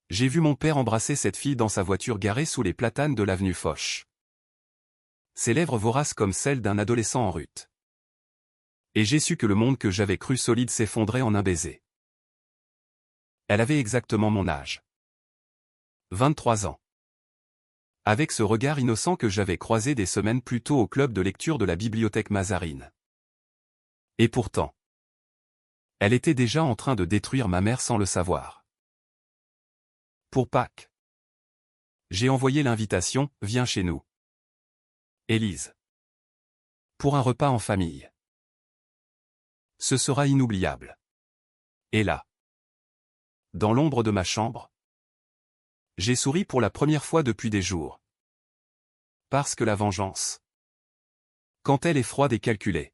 J'ai vu mon père embrasser cette fille dans sa voiture garée sous les platanes de l'avenue Foch. Ses lèvres voraces comme celles d'un adolescent en rut. Et j'ai su que le monde que j'avais cru solide s'effondrait en un baiser. Elle avait exactement mon âge. 23 ans. Avec ce regard innocent que j'avais croisé des semaines plus tôt au club de lecture de la bibliothèque Mazarine. Et pourtant, elle était déjà en train de détruire ma mère sans le savoir. Pour Pâques, j'ai envoyé l'invitation « Viens chez nous ». Élise. Pour un repas en famille. Ce sera inoubliable. Et là, dans l'ombre de ma chambre, j'ai souri pour la première fois depuis des jours. Parce que la vengeance, quand elle est froide et calculée,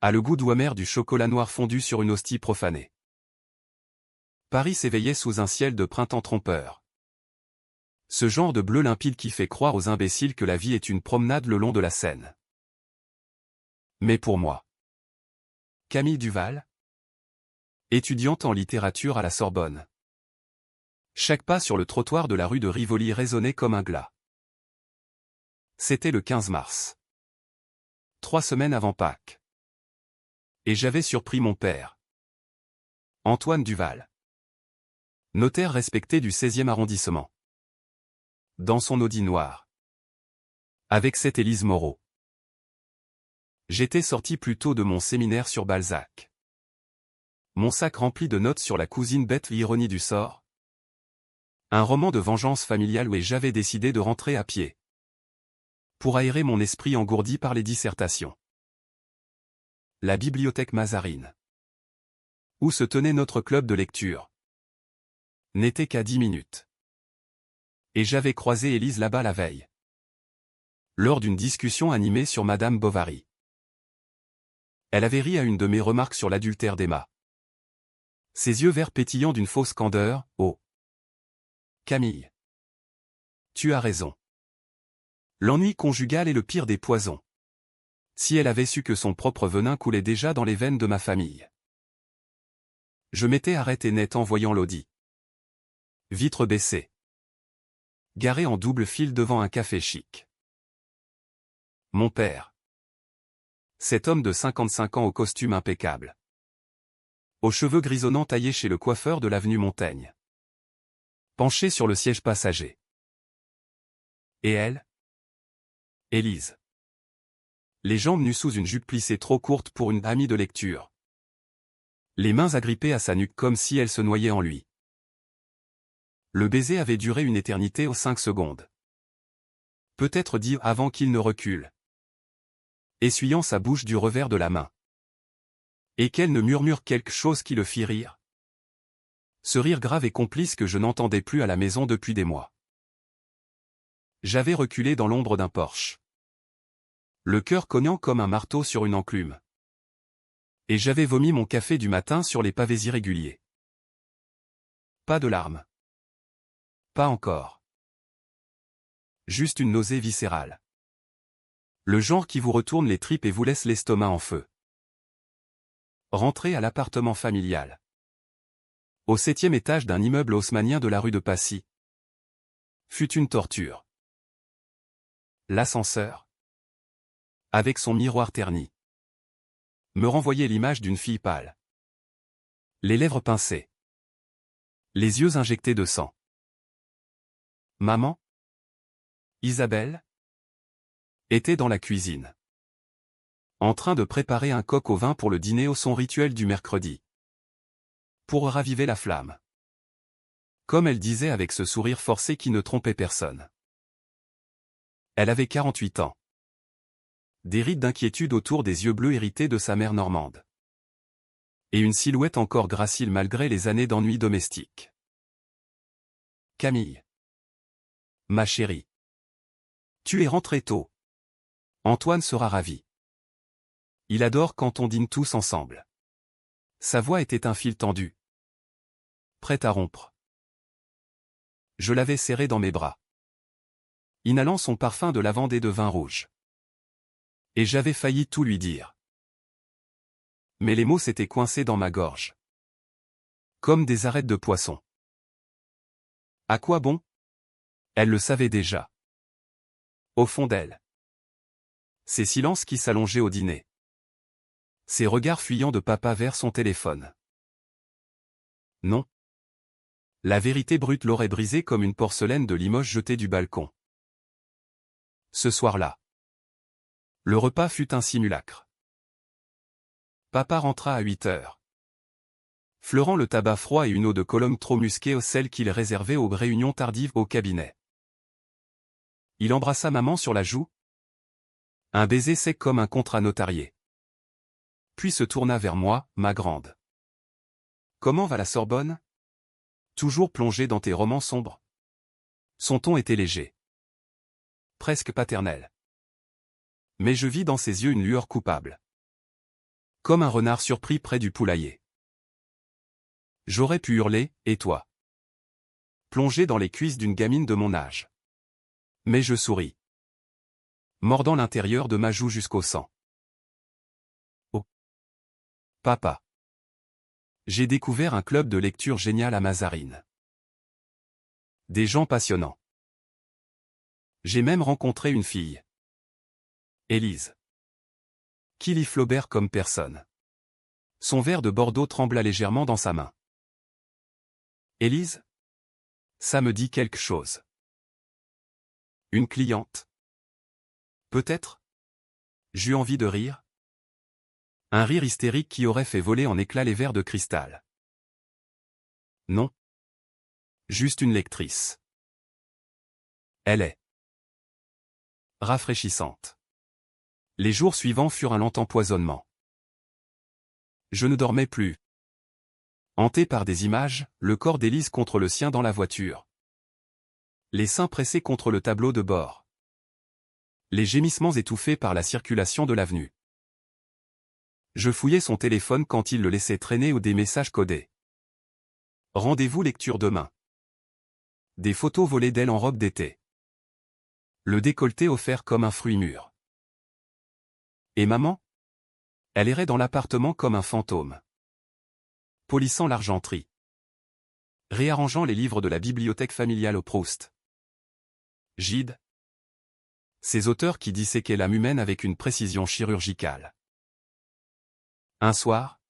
a le goût doux amer du chocolat noir fondu sur une hostie profanée. Paris s'éveillait sous un ciel de printemps trompeur. Ce genre de bleu limpide qui fait croire aux imbéciles que la vie est une promenade le long de la Seine. Mais pour moi, Camille Duval, étudiante en littérature à la Sorbonne. Chaque pas sur le trottoir de la rue de Rivoli résonnait comme un glas. C'était le 15 mars. 3 semaines avant Pâques. Et j'avais surpris mon père. Antoine Duval. Notaire respecté du 16e arrondissement. Dans son Audi noir. Avec cette Élise Moreau. J'étais sorti plus tôt de mon séminaire sur Balzac. Mon sac rempli de notes sur la cousine bête l'ironie du sort. Un roman de vengeance familiale où j'avais décidé de rentrer à pied. Pour aérer mon esprit engourdi par les dissertations. La bibliothèque Mazarine. Où se tenait notre club de lecture. N'était qu'à 10 minutes. Et j'avais croisé Élise là-bas la veille. Lors d'une discussion animée sur Madame Bovary. Elle avait ri à une de mes remarques sur l'adultère d'Emma. Ses yeux verts pétillants d'une fausse candeur, oh. Camille. Tu as raison. L'ennui conjugal est le pire des poisons. Si elle avait su que son propre venin coulait déjà dans les veines de ma famille. Je m'étais arrêté net en voyant l'Audi. Vitre baissée. Garé en double file devant un café chic. Mon père. Cet homme de 55 ans au costume impeccable. Aux cheveux grisonnants taillés chez le coiffeur de l'avenue Montaigne. Penché sur le siège passager. Et elle? Élise. Les jambes nues sous une jupe plissée trop courte pour une amie de lecture. Les mains agrippées à sa nuque comme si elle se noyait en lui. Le baiser avait duré une éternité aux 5 secondes. Peut-être dit avant qu'il ne recule. Essuyant sa bouche du revers de la main. Et qu'elle ne murmure quelque chose qui le fit rire. Ce rire grave et complice que je n'entendais plus à la maison depuis des mois. J'avais reculé dans l'ombre d'un porche. Le cœur cognant comme un marteau sur une enclume. Et j'avais vomi mon café du matin sur les pavés irréguliers. Pas de larmes. Pas encore. Juste une nausée viscérale. Le genre qui vous retourne les tripes et vous laisse l'estomac en feu. Rentré à l'appartement familial. Au 7e étage d'un immeuble haussmannien de la rue de Passy. Fut une torture. L'ascenseur. Avec son miroir terni. Me renvoyait l'image d'une fille pâle. Les lèvres pincées. Les yeux injectés de sang. Maman? Isabelle? Était dans la cuisine. En train de préparer un coq au vin pour le dîner au son rituel du mercredi. Pour raviver la flamme. Comme elle disait avec ce sourire forcé qui ne trompait personne. Elle avait 48 ans. Des rides d'inquiétude autour des yeux bleus hérités de sa mère normande. Et une silhouette encore gracile malgré les années d'ennui domestique. Camille. Ma chérie. Tu es rentrée tôt. Antoine sera ravi. Il adore quand on dîne tous ensemble. Sa voix était un fil tendu. Prête à rompre. Je l'avais serré dans mes bras. Inhalant son parfum de lavande et de vin rouge. Et j'avais failli tout lui dire. Mais les mots s'étaient coincés dans ma gorge. Comme des arêtes de poisson. À quoi bon? Elle le savait déjà. Au fond d'elle. Ces silences qui s'allongeaient au dîner. Ces regards fuyants de papa vers son téléphone. Non. La vérité brute l'aurait brisée comme une porcelaine de Limoges jetée du balcon. Ce soir-là. Le repas fut un simulacre. Papa rentra à 8 heures. Fleurant le tabac froid et une eau de Cologne trop musquée, celle qu'il réservait aux réunions tardives au cabinet. Il embrassa maman sur la joue. Un baiser sec comme un contrat notarié. Puis se tourna vers moi, ma grande. Comment va la Sorbonne? Toujours plongé dans tes romans sombres? Son ton était léger. Presque paternel. Mais je vis dans ses yeux une lueur coupable. Comme un renard surpris près du poulailler. J'aurais pu hurler, et toi? Plongé dans les cuisses d'une gamine de mon âge. Mais je souris. Mordant l'intérieur de ma joue jusqu'au sang. Oh. Papa. J'ai découvert un club de lecture génial à Mazarine. Des gens passionnants. J'ai même rencontré une fille. Élise. Qui lit Flaubert comme personne. Son verre de Bordeaux trembla légèrement dans sa main. Élise? Ça me dit quelque chose. Une cliente? Peut-être? J'eus envie de rire. Un rire hystérique qui aurait fait voler en éclats les verres de cristal. Non. Juste une lectrice. Elle est rafraîchissante. Les jours suivants furent un lent empoisonnement. Je ne dormais plus. Hanté par des images, le corps d'Élise contre le sien dans la voiture. Les seins pressés contre le tableau de bord. Les gémissements étouffés par la circulation de l'avenue. Je fouillais son téléphone quand il le laissait traîner ou des messages codés. Rendez-vous lecture demain. Des photos volées d'elle en robe d'été. Le décolleté offert comme un fruit mûr. Et maman? Elle errait dans l'appartement comme un fantôme. Polissant l'argenterie. Réarrangeant les livres de la bibliothèque familiale au Proust. Gide. Ces auteurs qui disséquaient l'âme humaine avec une précision chirurgicale. Un soir,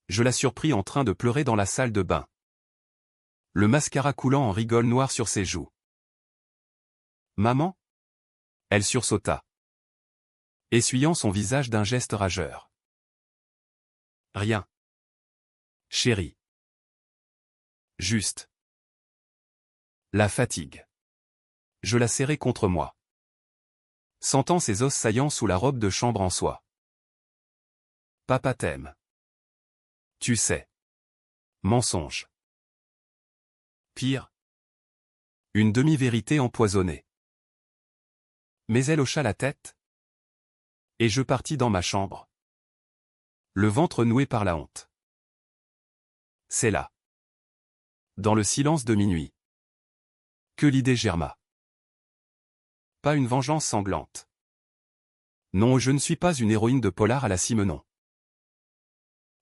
je la surpris en train de pleurer dans la salle de bain. Le mascara coulant en rigole noir sur ses joues. Maman? Elle sursauta. Essuyant son visage d'un geste rageur. Rien. Chérie. Juste. La fatigue. Je la serrai contre moi. Sentant ses os saillants sous la robe de chambre en soie. Papa t'aime. Tu sais. Mensonge. Pire. Une demi-vérité empoisonnée. Mais elle hocha la tête. Et je partis dans ma chambre. Le ventre noué par la honte. C'est là. Dans le silence de minuit. Que l'idée germa. Pas une vengeance sanglante. Non, je ne suis pas une héroïne de polar à la Simenon.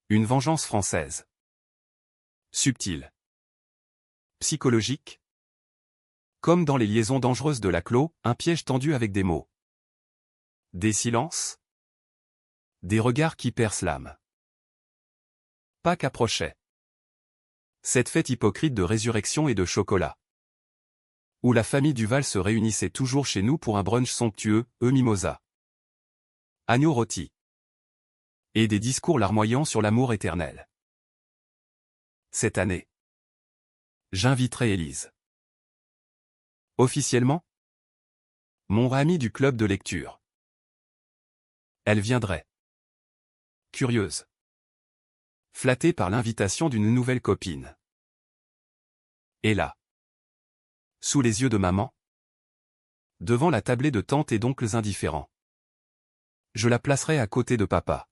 Une vengeance française. Subtile. Psychologique. Comme dans les liaisons dangereuses de Laclos, un piège tendu avec des mots. Des silences. Des regards qui percent l'âme. Pâques approchait. Cette fête hypocrite de résurrection et de chocolat. Où la famille Duval se réunissait toujours chez nous pour un brunch somptueux, mimosa. Agneau rôti. Et des discours larmoyants sur l'amour éternel. Cette année, j'inviterai Élise. Officiellement, mon ami du club de lecture. Elle viendrait. Curieuse. Flattée par l'invitation d'une nouvelle copine. Et là, sous les yeux de maman, devant la tablée de tantes et d'oncles indifférents, je la placerai à côté de papa.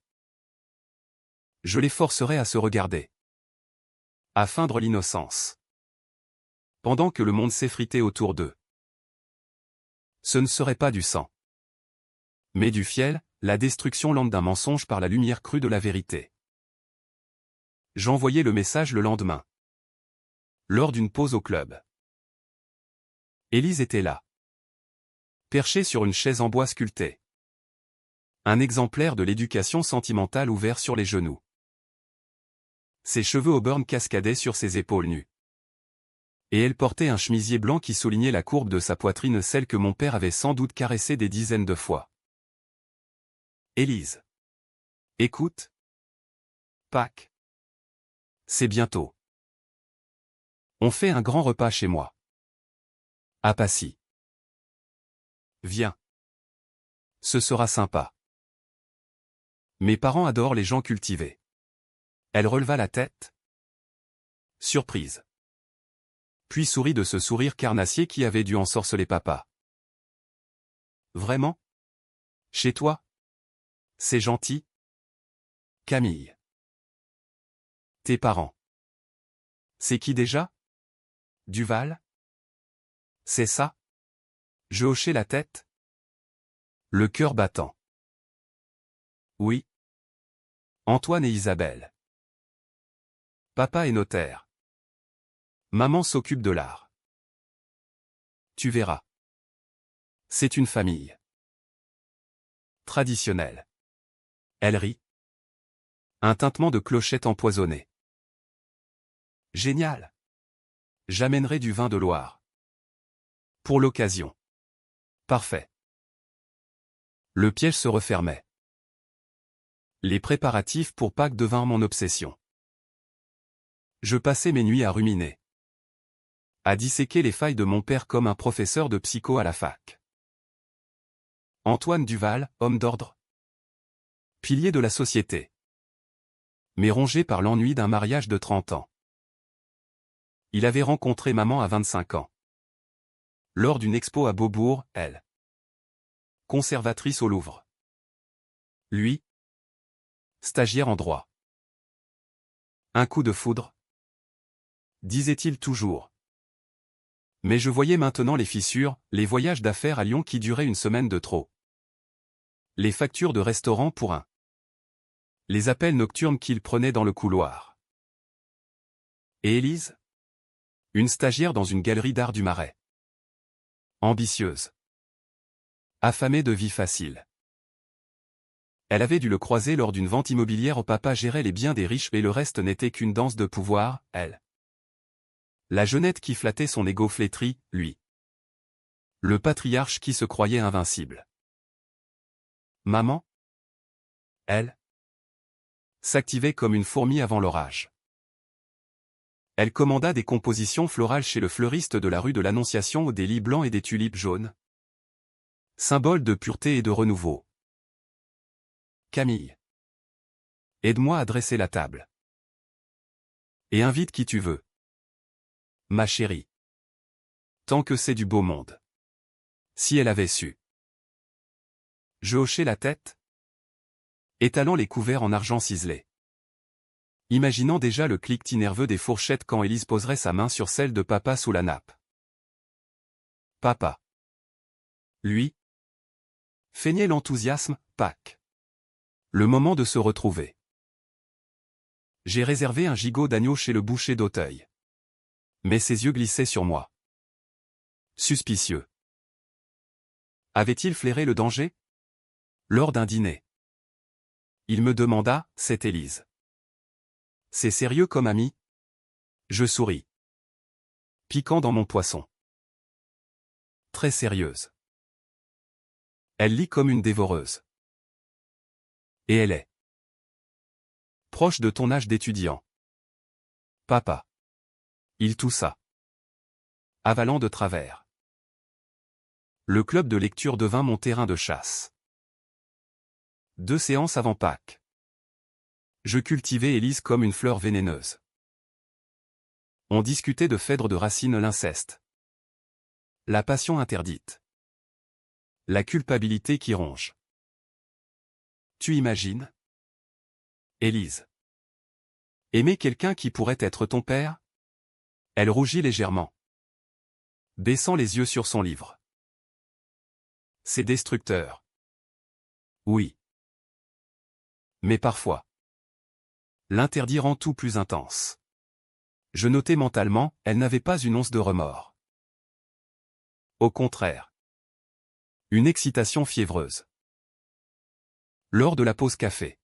Je les forcerai à se regarder. À feindre l'innocence. Pendant que le monde s'effritait autour d'eux. Ce ne serait pas du sang. Mais du fiel, la destruction lente d'un mensonge par la lumière crue de la vérité. J'envoyai le message le lendemain. Lors d'une pause au club. Élise était là. Perchée sur une chaise en bois sculpté. Un exemplaire de l'éducation sentimentale ouvert sur les genoux. Ses cheveux auburn cascadaient sur ses épaules nues. Et elle portait un chemisier blanc qui soulignait la courbe de sa poitrine, celle que mon père avait sans doute caressée des dizaines de fois. Élise. Écoute. Pâques. C'est bientôt. On fait un grand repas chez moi. À Passy. Viens. Ce sera sympa. Mes parents adorent les gens cultivés. Elle releva la tête. Surprise. Puis sourit de ce sourire carnassier qui avait dû ensorceler papa. Vraiment? Chez toi? C'est gentil? Camille. Tes parents. C'est qui déjà? Duval? C'est ça? Je hochai la tête. Le cœur battant. Oui. Antoine et Isabelle. Papa est notaire. Maman s'occupe de l'art. Tu verras. C'est une famille. Traditionnelle. Elle rit. Un tintement de clochette empoisonnée. Génial. J'amènerai du vin de Loire. Pour l'occasion. Parfait. Le piège se refermait. Les préparatifs pour Pâques devinrent mon obsession. Je passais mes nuits à ruminer. À disséquer les failles de mon père comme un professeur de psycho à la fac. Antoine Duval, homme d'ordre. Pilier de la société. Mais rongé par l'ennui d'un mariage de 30 ans. Il avait rencontré maman à 25 ans. Lors d'une expo à Beaubourg, elle. Conservatrice au Louvre. Lui. Stagiaire en droit. Un coup de foudre. Disait-il toujours. Mais je voyais maintenant les fissures, les voyages d'affaires à Lyon qui duraient une semaine de trop. Les factures de restaurant pour un. Les appels nocturnes qu'il prenait dans le couloir. Et Élise? Une stagiaire dans une galerie d'art du Marais. Ambitieuse. Affamée de vie facile. Elle avait dû le croiser lors d'une vente immobilière où papa gérait les biens des riches et le reste n'était qu'une danse de pouvoir, elle. La jeunette qui flattait son égo flétri, lui. Le patriarche qui se croyait invincible. Maman? Elle? S'activait comme une fourmi avant l'orage. Elle commanda des compositions florales chez le fleuriste de la rue de l'Annonciation ou des lys blancs et des tulipes jaunes. Symbole de pureté et de renouveau. Camille. Aide-moi à dresser la table. Et invite qui tu veux. Ma chérie. Tant que c'est du beau monde. Si elle avait su. Je hochai la tête, étalant les couverts en argent ciselé. Imaginant déjà le cliquetis nerveux des fourchettes quand Élise poserait sa main sur celle de papa sous la nappe. Papa. Lui. Feignait l'enthousiasme, Pâques. Le moment de se retrouver. J'ai réservé un gigot d'agneau chez le boucher d'Auteuil. Mais ses yeux glissaient sur moi. Suspicieux. Avait-il flairé le danger? Lors d'un dîner. Il me demanda, c'est Élise. C'est sérieux comme ami? Je souris. Piquant dans mon poisson. Très sérieuse. Elle lit comme une dévoreuse. Et elle est. Proche de ton âge d'étudiant. Papa. Il toussa. Avalant de travers. Le club de lecture devint mon terrain de chasse. 2 séances avant Pâques. Je cultivais Élise comme une fleur vénéneuse. On discutait de Phèdre de Racine, l'inceste. La passion interdite. La culpabilité qui ronge. Tu imagines? Élise. Aimer quelqu'un qui pourrait être ton père? Elle rougit légèrement. Baissant les yeux sur son livre. C'est destructeur. Oui. Mais parfois. L'interdit rend tout plus intense. Je notai mentalement, elle n'avait pas une once de remords. Au contraire. Une excitation fiévreuse. Lors de la pause café.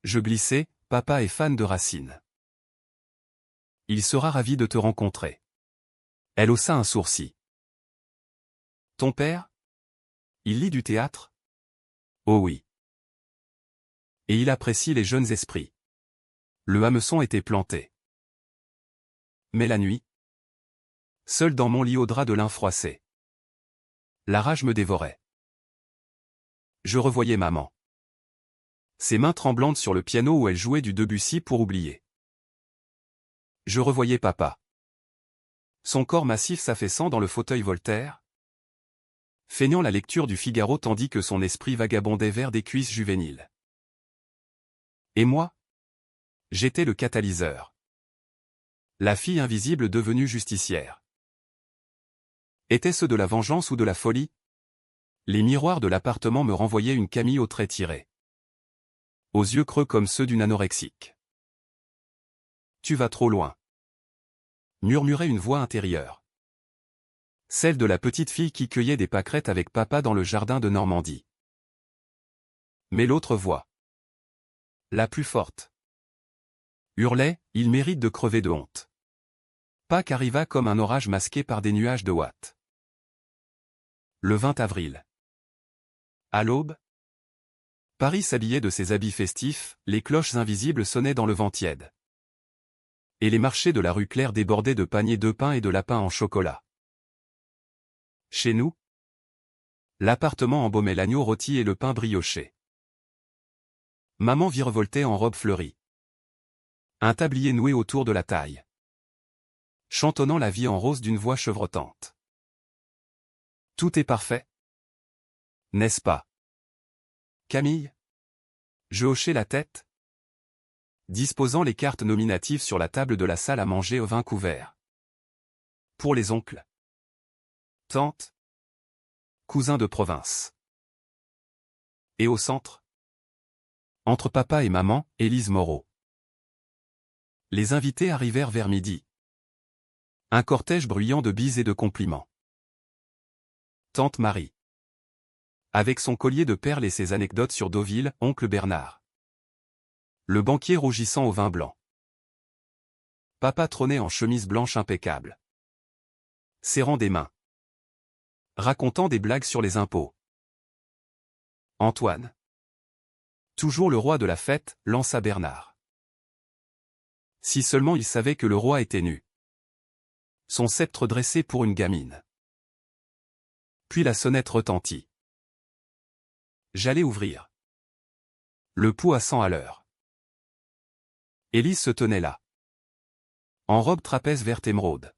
Je glissais, papa est fan de Racine. Il sera ravi de te rencontrer. Elle haussa un sourcil. Ton père? Il lit du théâtre? Oh oui. Et il apprécie les jeunes esprits. Le hameçon était planté. Mais la nuit? Seul dans mon lit au drap de lin froissé. La rage me dévorait. Je revoyais maman. Ses mains tremblantes sur le piano où elle jouait du Debussy pour oublier. Je revoyais papa. Son corps massif s'affaissant dans le fauteuil Voltaire, feignant la lecture du Figaro tandis que son esprit vagabondait vers des cuisses juvéniles. Et moi? J'étais le catalyseur. La fille invisible devenue justicière. Était-ce de la vengeance ou de la folie? Les miroirs de l'appartement me renvoyaient une Camille aux traits tirés. Aux yeux creux comme ceux d'une anorexique. Tu vas trop loin. Murmurait une voix intérieure. Celle de la petite fille qui cueillait des pâquerettes avec papa dans le jardin de Normandie. Mais l'autre voix. La plus forte. Hurlait, il mérite de crever de honte. Pâques arriva comme un orage masqué par des nuages de ouate. Le 20 avril. À l'aube, Paris s'habillait de ses habits festifs, les cloches invisibles sonnaient dans le vent tiède. Et les marchés de la rue Claire débordaient de paniers de pain et de lapins en chocolat. Chez nous, l'appartement embaumait l'agneau rôti et le pain brioché. Maman virevoltait en robe fleurie. Un tablier noué autour de la taille. Chantonnant la vie en rose d'une voix chevrotante. Tout est parfait. N'est-ce pas? Camille? Je hochai la tête, disposant les cartes nominatives sur la table de la salle à manger au vin couvert. Pour les oncles, tantes, cousins de province. Et au centre? Entre papa et maman, Élise Moreau. Les invités arrivèrent vers midi. Un cortège bruyant de bises et de compliments. Tante Marie. Avec son collier de perles et ses anecdotes sur Deauville, oncle Bernard. Le banquier rougissant au vin blanc. Papa trônait en chemise blanche impeccable. Serrant des mains. Racontant des blagues sur les impôts. Antoine. Toujours le roi de la fête, lança Bernard. Si seulement il savait que le roi était nu. Son sceptre dressé pour une gamine. Puis la sonnette retentit. J'allais ouvrir. Le pouls à 100 à l'heure. Élise se tenait là. En robe trapèze verte émeraude.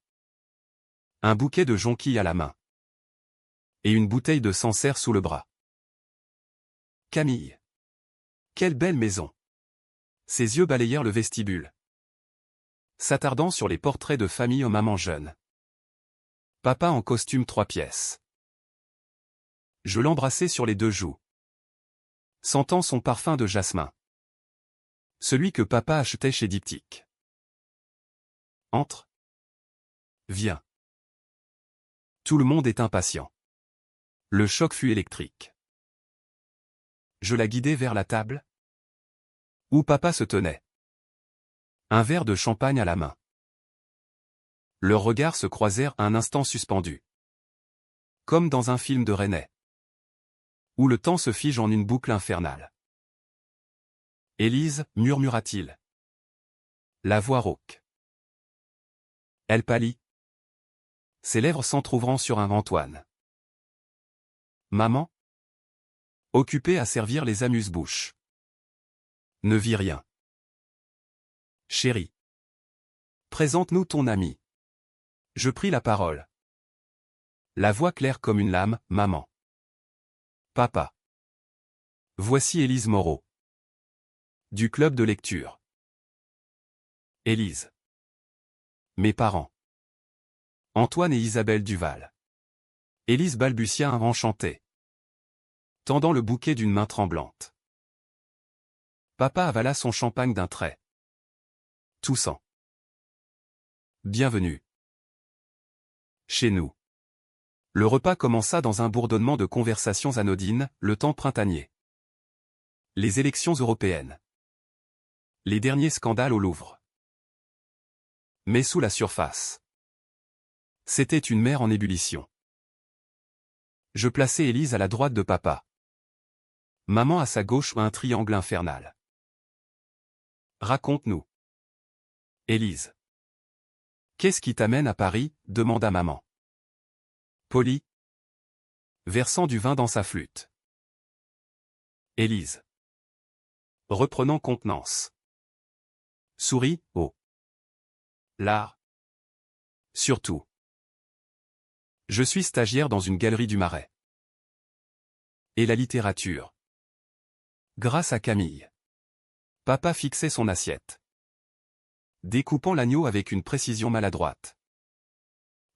Un bouquet de jonquilles à la main. Et une bouteille de Sancerre sous le bras. Camille. Quelle belle maison. Ses yeux balayèrent le vestibule. S'attardant sur les portraits de famille aux mamans jeunes. Papa en costume 3 pièces. Je l'embrassai sur les 2 joues. Sentant son parfum de jasmin. Celui que papa achetait chez Diptyque. Entre. Viens. Tout le monde est impatient. Le choc fut électrique. Je la guidai vers la table, où papa se tenait. Un verre de champagne à la main. Leurs regards se croisèrent un instant suspendus. Comme dans un film de René. Où le temps se fige en une boucle infernale. Élise, murmura-t-il. La voix rauque. Elle pâlit. Ses lèvres s'entr'ouvrant sur un Antoine. Maman? Occupée à servir les amuse-bouches. Ne vit rien. Chérie. Présente-nous ton ami. Je pris la parole. La voix claire comme une lame, maman. Papa. Voici Élise Moreau. Du club de lecture. Élise. Mes parents. Antoine et Isabelle Duval. Élise balbutia un enchanté. Tendant le bouquet d'une main tremblante. Papa avala son champagne d'un trait. Toussant. Bienvenue. Chez nous. Le repas commença dans un bourdonnement de conversations anodines, le temps printanier. Les élections européennes. Les derniers scandales au Louvre. Mais sous la surface. C'était une mer en ébullition. Je plaçais Élise à la droite de papa. Maman à sa gauche, un triangle infernal. Raconte-nous. Élise. Qu'est-ce qui t'amène à Paris, demanda maman. Polly. Versant du vin dans sa flûte. Élise. Reprenant contenance. Souris, oh. L'art. Surtout. Je suis stagiaire dans une galerie du Marais. Et la littérature. Grâce à Camille. Papa fixait son assiette. Découpant l'agneau avec une précision maladroite.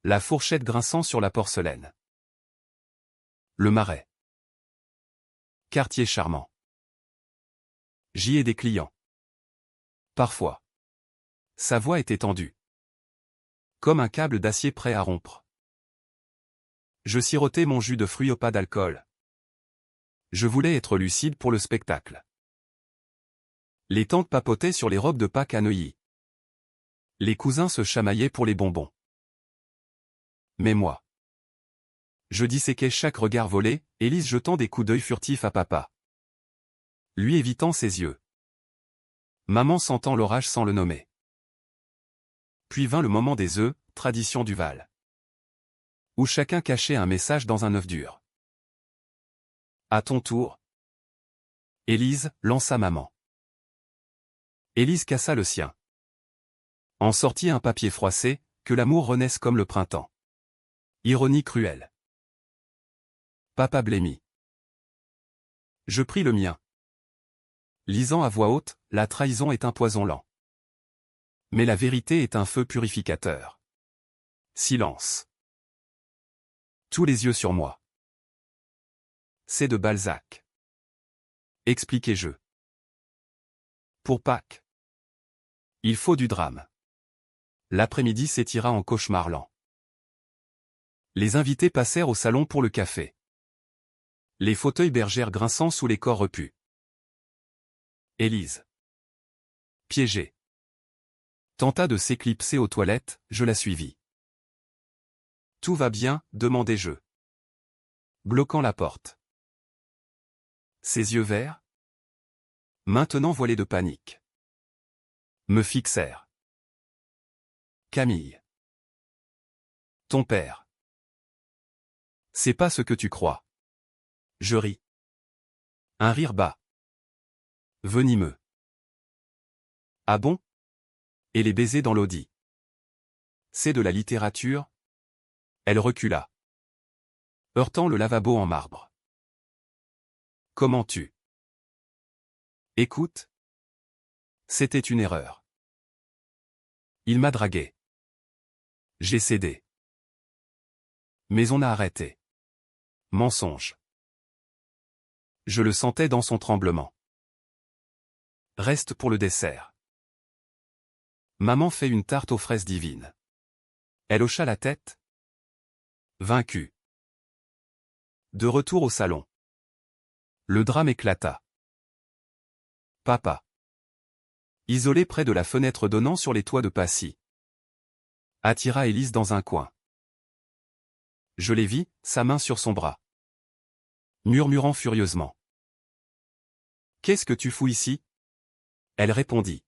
La fourchette grinçant sur la porcelaine. Le Marais. Quartier charmant. J'y ai des clients. Parfois. Sa voix était tendue. Comme un câble d'acier prêt à rompre. Je sirotais mon jus de fruits au pas d'alcool. Je voulais être lucide pour le spectacle. Les tantes papotaient sur les robes de Pâques à Neuilly. Les cousins se chamaillaient pour les bonbons. Mais moi. Je disséquais chaque regard volé, Élise jetant des coups d'œil furtifs à papa. Lui évitant ses yeux. Maman sentant l'orage sans le nommer. Puis vint le moment des œufs, tradition du Val. Où chacun cachait un message dans un œuf dur. À ton tour. Élise, lança maman. Élise cassa le sien. En sortit un papier froissé, que l'amour renaisse comme le printemps. Ironie cruelle. Papa blêmit. Je pris le mien. Lisant à voix haute, la trahison est un poison lent. Mais la vérité est un feu purificateur. Silence. Tous les yeux sur moi. C'est de Balzac. Expliquai-je. Pour Pâques. Il faut du drame. L'après-midi s'étira en cauchemar lent. Les invités passèrent au salon pour le café. Les fauteuils bergèrent grinçant sous les corps repus. Élise. Piégée. Tenta de s'éclipser aux toilettes, je la suivis. Tout va bien, demandai-je. Bloquant la porte. Ses yeux verts, maintenant voilés de panique, me fixèrent. Camille. Ton père. C'est pas ce que tu crois. Je ris. Un rire bas. Venimeux. Ah bon? Et les baisers dans l'audit. C'est de la littérature? Elle recula. Heurtant le lavabo en marbre. Comment tu? Écoute. C'était une erreur. Il m'a dragué. J'ai cédé. Mais on a arrêté. Mensonge. Je le sentais dans son tremblement. Reste pour le dessert. Maman fait une tarte aux fraises divines. Elle hocha la tête. Vaincue. De retour au salon. Le drame éclata. Papa. Isolé près de la fenêtre donnant sur les toits de Passy. Attira Élise dans un coin. Je les vis, sa main sur son bras. Murmurant furieusement. Qu'est-ce que tu fous ici? Elle répondit.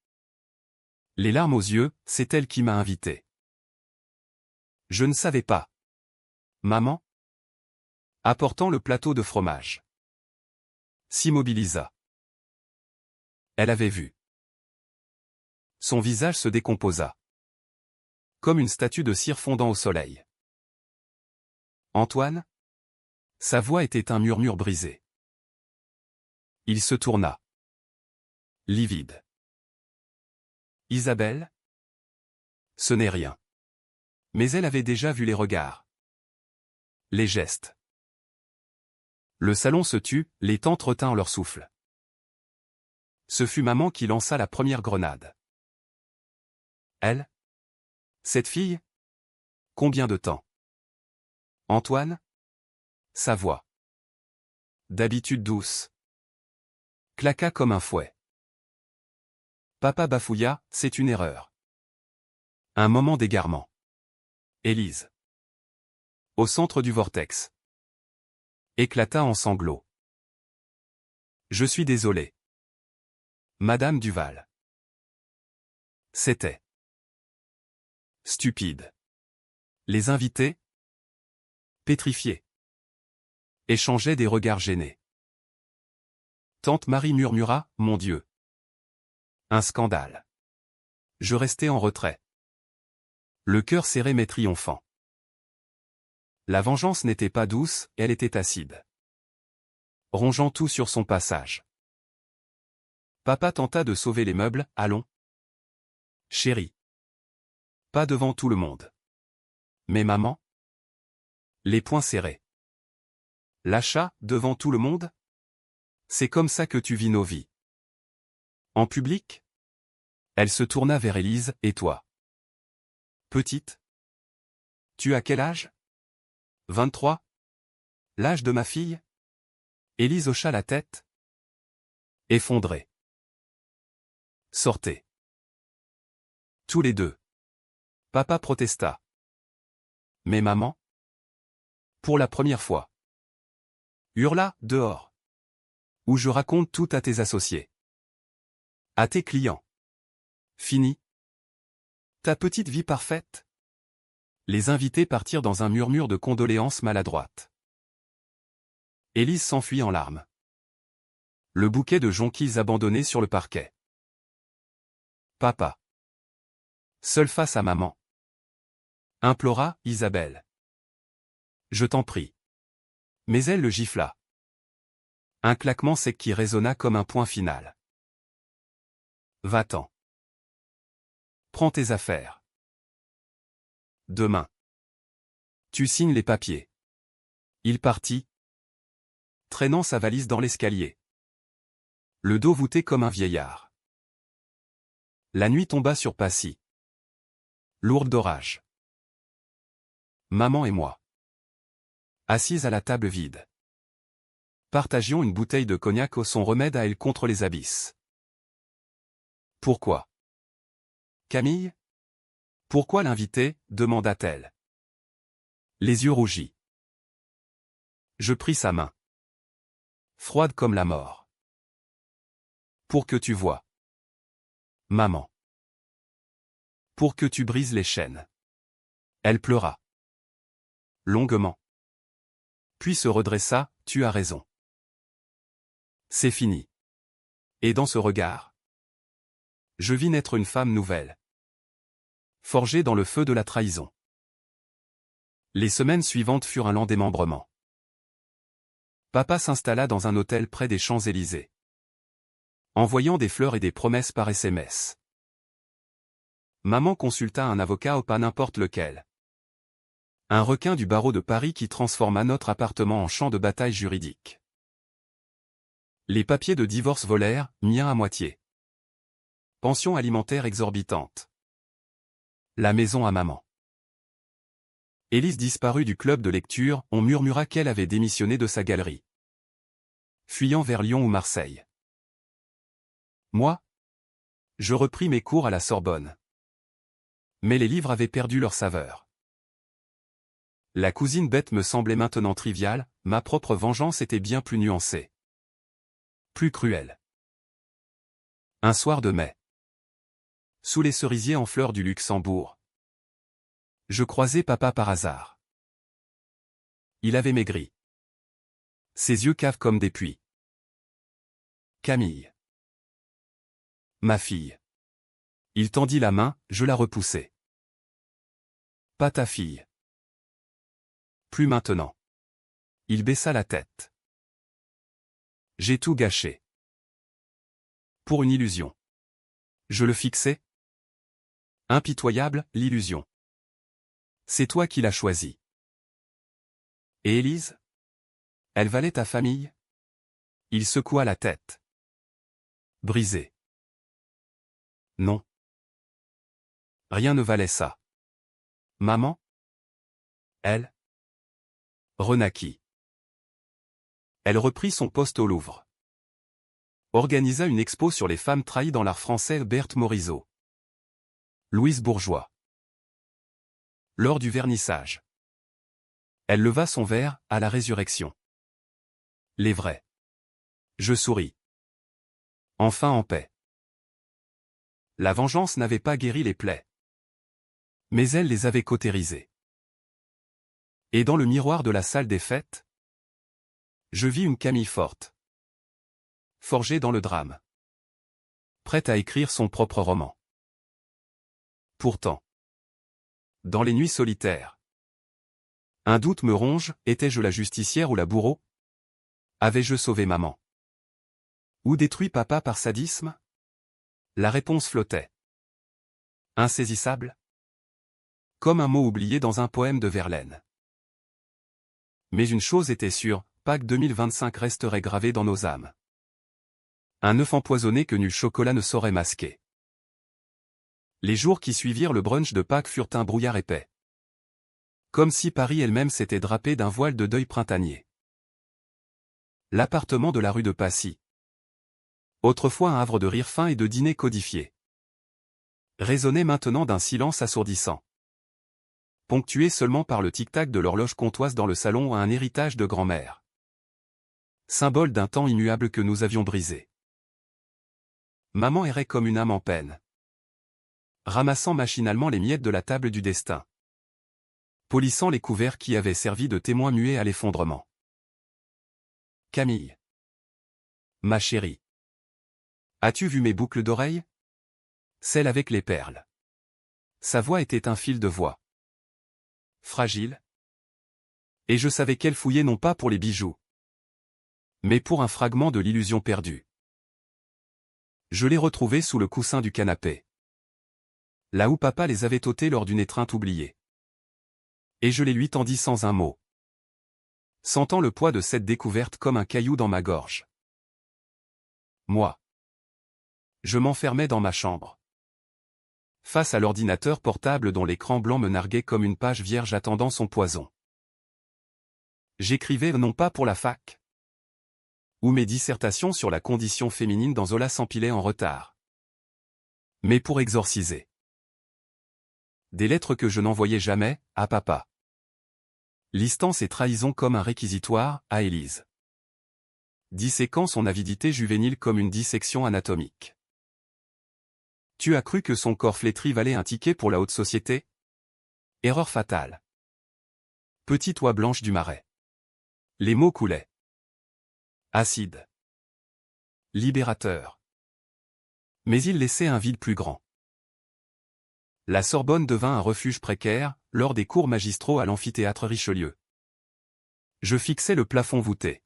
Les larmes aux yeux, c'est elle qui m'a invité. Je ne savais pas. Maman? Apportant le plateau de fromage. S'immobilisa. Elle avait vu. Son visage se décomposa. Comme une statue de cire fondant au soleil. Antoine? Sa voix était un murmure brisé. Il se tourna. Livide. Isabelle? Ce n'est rien. Mais elle avait déjà vu les regards. Les gestes. Le salon se tut, les tantes retinrent leur souffle. Ce fut maman qui lança la première grenade. Elle? Cette fille? Combien de temps? Antoine? Sa voix, d'habitude douce, claqua comme un fouet. Papa bafouilla, c'est une erreur. Un moment d'égarement. Élise, au centre du vortex, éclata en sanglots. Je suis désolé. Madame Duval. C'était stupide. Les invités, pétrifiés, échangeaient des regards gênés. Tante Marie murmura, mon Dieu. Un scandale. Je restai en retrait. Le cœur serré mais triomphant. La vengeance n'était pas douce, elle était acide. Rongeant tout sur son passage. Papa tenta de sauver les meubles, allons. Chérie. Pas devant tout le monde. Mais maman? Les poings serrés. L'achat, devant tout le monde? C'est comme ça que tu vis nos vies. En public? Elle se tourna vers Élise, et toi? Petite? Tu as quel âge? 23? L'âge de ma fille? Élise hocha la tête. Effondrée. Sortez. Tous les deux. Papa protesta. Mais maman? Pour la première fois. Hurla, dehors. Où je raconte tout à tes associés. À tes clients. Fini. Ta petite vie parfaite? Les invités partirent dans un murmure de condoléances maladroites. Élise s'enfuit en larmes. Le bouquet de jonquilles abandonné sur le parquet. Papa. Seul face à maman. Implora Isabelle. Je t'en prie. Mais elle le gifla. Un claquement sec qui résonna comme un point final. Va-t'en. Prends tes affaires. Demain. Tu signes les papiers. Il partit, traînant sa valise dans l'escalier. Le dos voûté comme un vieillard. La nuit tomba sur Passy. Lourde d'orage. Maman et moi. Assises à la table vide. Partagions une bouteille de cognac au son remède à elle contre les abysses. Pourquoi? Camille? Pourquoi l'inviter? Demanda-t-elle. Les yeux rougis. Je pris sa main. Froide comme la mort. Pour que tu vois. Maman. Pour que tu brises les chaînes. Elle pleura. Longuement. Puis se redressa, tu as raison. C'est fini. Et dans ce regard, je vis naître une femme nouvelle. Forgée dans le feu de la trahison. Les semaines suivantes furent un lent démembrement. Papa s'installa dans un hôtel près des Champs-Élysées. Envoyant des fleurs et des promesses par SMS. Maman consulta un avocat ou pas n'importe lequel. Un requin du barreau de Paris qui transforma notre appartement en champ de bataille juridique. Les papiers de divorce volèrent, miens à moitié. Pension alimentaire exorbitante. La maison à maman. Élise disparut du club de lecture, on murmura qu'elle avait démissionné de sa galerie. Fuyant vers Lyon ou Marseille. Moi? Je repris mes cours à la Sorbonne. Mais les livres avaient perdu leur saveur. La cousine bête me semblait maintenant triviale, ma propre vengeance était bien plus nuancée. Plus cruelle. Un soir de mai. Sous les cerisiers en fleurs du Luxembourg. Je croisai papa par hasard. Il avait maigri. Ses yeux caves comme des puits. Camille. Ma fille. Il tendit la main, je la repoussai. Pas ta fille. Plus maintenant. Il baissa la tête. J'ai tout gâché. Pour une illusion. Je le fixais. Impitoyable, l'illusion. C'est toi qui l'as choisie. Et Élise? Elle valait ta famille? Il secoua la tête. Brisé. Non. Rien ne valait ça. Maman? Elle? renaquit. Elle reprit son poste au Louvre. Organisa une expo sur les femmes trahies dans l'art français. Berthe Morisot. Louise Bourgeois. Lors du vernissage, elle leva son verre à la résurrection. Les vrais. Je souris. Enfin en paix. La vengeance n'avait pas guéri les plaies, mais elle les avait cautérisées. Et dans le miroir de la salle des fêtes, je vis une Camille forte, forgée dans le drame, prête à écrire son propre roman. Pourtant, dans les nuits solitaires, un doute me ronge, étais-je la justicière ou la bourreau? Avais-je sauvé maman? Ou détruit papa par sadisme? La réponse flottait. Insaisissable? Comme un mot oublié dans un poème de Verlaine. Mais une chose était sûre, Pâques 2025 resterait gravé dans nos âmes. Un œuf empoisonné que nul chocolat ne saurait masquer. Les jours qui suivirent le brunch de Pâques furent un brouillard épais. Comme si Paris elle-même s'était drapée d'un voile de deuil printanier. L'appartement de la rue de Passy. Autrefois un havre de rire fin et de dîner codifié. Résonnait maintenant d'un silence assourdissant. Ponctué seulement par le tic-tac de l'horloge comtoise dans le salon à un héritage de grand-mère. Symbole d'un temps immuable que nous avions brisé. Maman errait comme une âme en peine, ramassant machinalement les miettes de la table du destin. Polissant les couverts qui avaient servi de témoins muets à l'effondrement. Camille. Ma chérie. As-tu vu mes boucles d'oreilles? Celles avec les perles. Sa voix était un fil de voix. Fragile. Et je savais qu'elle fouillait non pas pour les bijoux, mais pour un fragment de l'illusion perdue. Je les retrouvais sous le coussin du canapé. Là où papa les avait ôtés lors d'une étreinte oubliée. Et je les lui tendis sans un mot. Sentant le poids de cette découverte comme un caillou dans ma gorge. Moi. Je m'enfermais dans ma chambre. Face à l'ordinateur portable dont l'écran blanc me narguait comme une page vierge attendant son poison. J'écrivais non pas pour la fac. Où mes dissertations sur la condition féminine dans Zola s'empilaient en retard. Mais pour exorciser. Des lettres que je n'envoyais jamais, à papa. Listant ses trahisons comme un réquisitoire, à Élise. Disséquant son avidité juvénile comme une dissection anatomique. Tu as cru que son corps flétri valait un ticket pour la haute société? Erreur fatale. Petite oie blanche du marais. Les mots coulaient. Acide. Libérateur. Mais il laissait un vide plus grand. La Sorbonne devint un refuge précaire, lors des cours magistraux à l'amphithéâtre Richelieu. Je fixais le plafond voûté.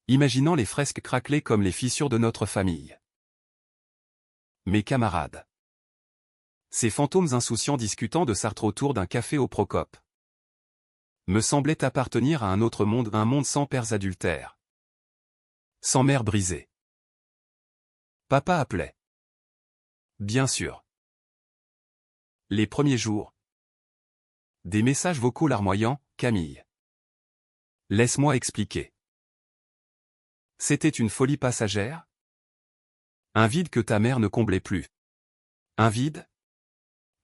Imaginant les fresques craquelées comme les fissures de notre famille. Mes camarades. Ces fantômes insouciants discutant de Sartre autour d'un café au Procope. Me semblaient appartenir à un autre monde, un monde sans pères adultères. Sans mère brisée. Papa appelait. Bien sûr. Les premiers jours. Des messages vocaux larmoyants, Camille. Laisse-moi expliquer. C'était une folie passagère? Un vide que ta mère ne comblait plus. Un vide?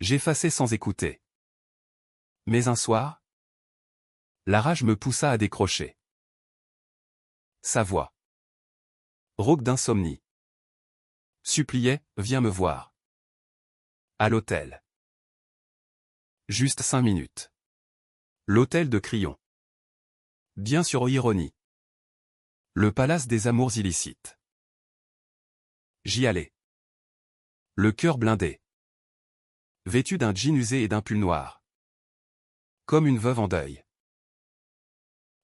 J'effaçais sans écouter. Mais un soir? La rage me poussa à décrocher. Sa voix. Rauque d'insomnie. Suppliait, viens me voir. À l'hôtel. Juste 5 minutes. L'hôtel de Crillon. Bien sûr, ironie. Le palace des amours illicites. J'y allais. Le cœur blindé. Vêtu d'un jean usé et d'un pull noir. Comme une veuve en deuil.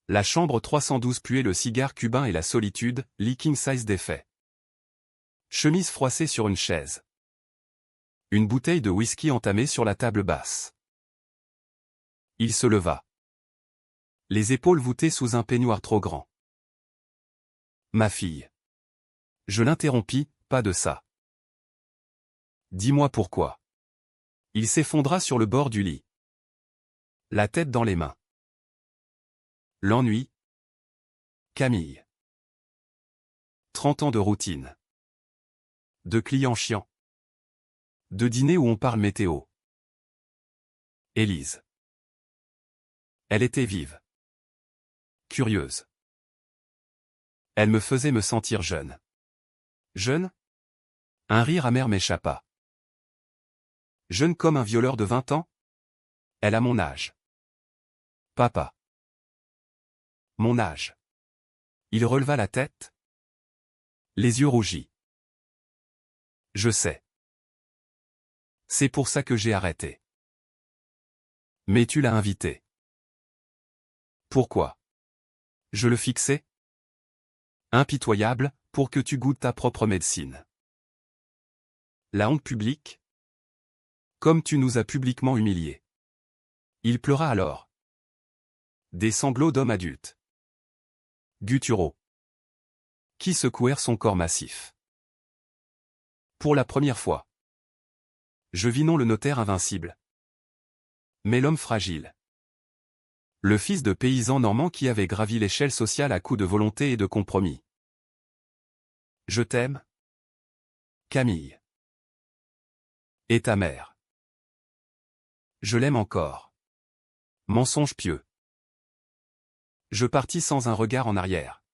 La chambre 312 puait le cigare cubain et la solitude, lit king size défait. Chemise froissée sur une chaise. Une bouteille de whisky entamée sur la table basse. Il se leva. Les épaules voûtées sous un peignoir trop grand. Ma fille. Je l'interrompis, pas de ça. Dis-moi pourquoi. Il s'effondra sur le bord du lit. La tête dans les mains. L'ennui. Camille. 30 ans de routine. De clients chiants. De dîner où on parle météo. Élise. Elle était vive. Curieuse. Elle me faisait me sentir jeune. Jeune? Un rire amer m'échappa. Jeune comme un violeur de 20 ans? Elle a mon âge. Papa. Mon âge. Il releva la tête. Les yeux rougis. Je sais. C'est pour ça que j'ai arrêté. Mais tu l'as invité. Pourquoi? Je le fixais? Impitoyable, pour que tu goûtes ta propre médecine. La honte publique? Comme tu nous as publiquement humiliés. Il pleura alors. Des sanglots d'homme adulte. Gutturaux. Qui secouèrent son corps massif. Pour la première fois. Je vis non le notaire invincible. Mais l'homme fragile. Le fils de paysan normand qui avait gravi l'échelle sociale à coups de volonté et de compromis. Je t'aime, Camille. Et ta mère. Je l'aime encore. Mensonge pieux. Je partis sans un regard en arrière.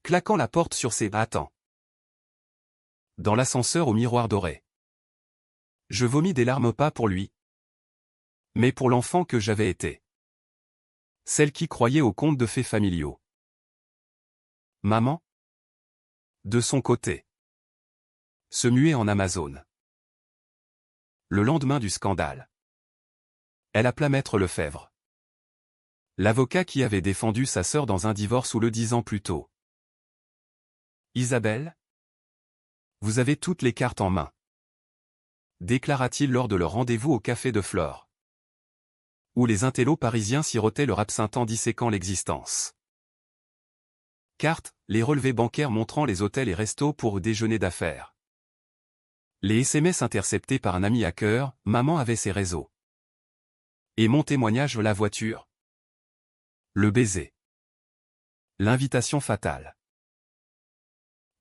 Claquant la porte sur ses battants. Dans l'ascenseur au miroir doré. Je vomis des larmes pas pour lui. Mais pour l'enfant que j'avais été. Celle qui croyait aux contes de fées familiaux. Maman? De son côté. Se muait en Amazone. Le lendemain du scandale. Elle appela maître Lefebvre. L'avocat qui avait défendu sa sœur dans un divorce ou le 10 ans plus tôt. Isabelle? Vous avez toutes les cartes en main. Déclara-t-il lors de leur rendez-vous au café de Flore. Où les intellos parisiens sirotaient leur absinthe en disséquant l'existence. Cartes, les relevés bancaires montrant les hôtels et restos pour déjeuner d'affaires. Les SMS interceptés par un ami hacker, maman avait ses réseaux. Et mon témoignage la voiture. Le baiser. L'invitation fatale.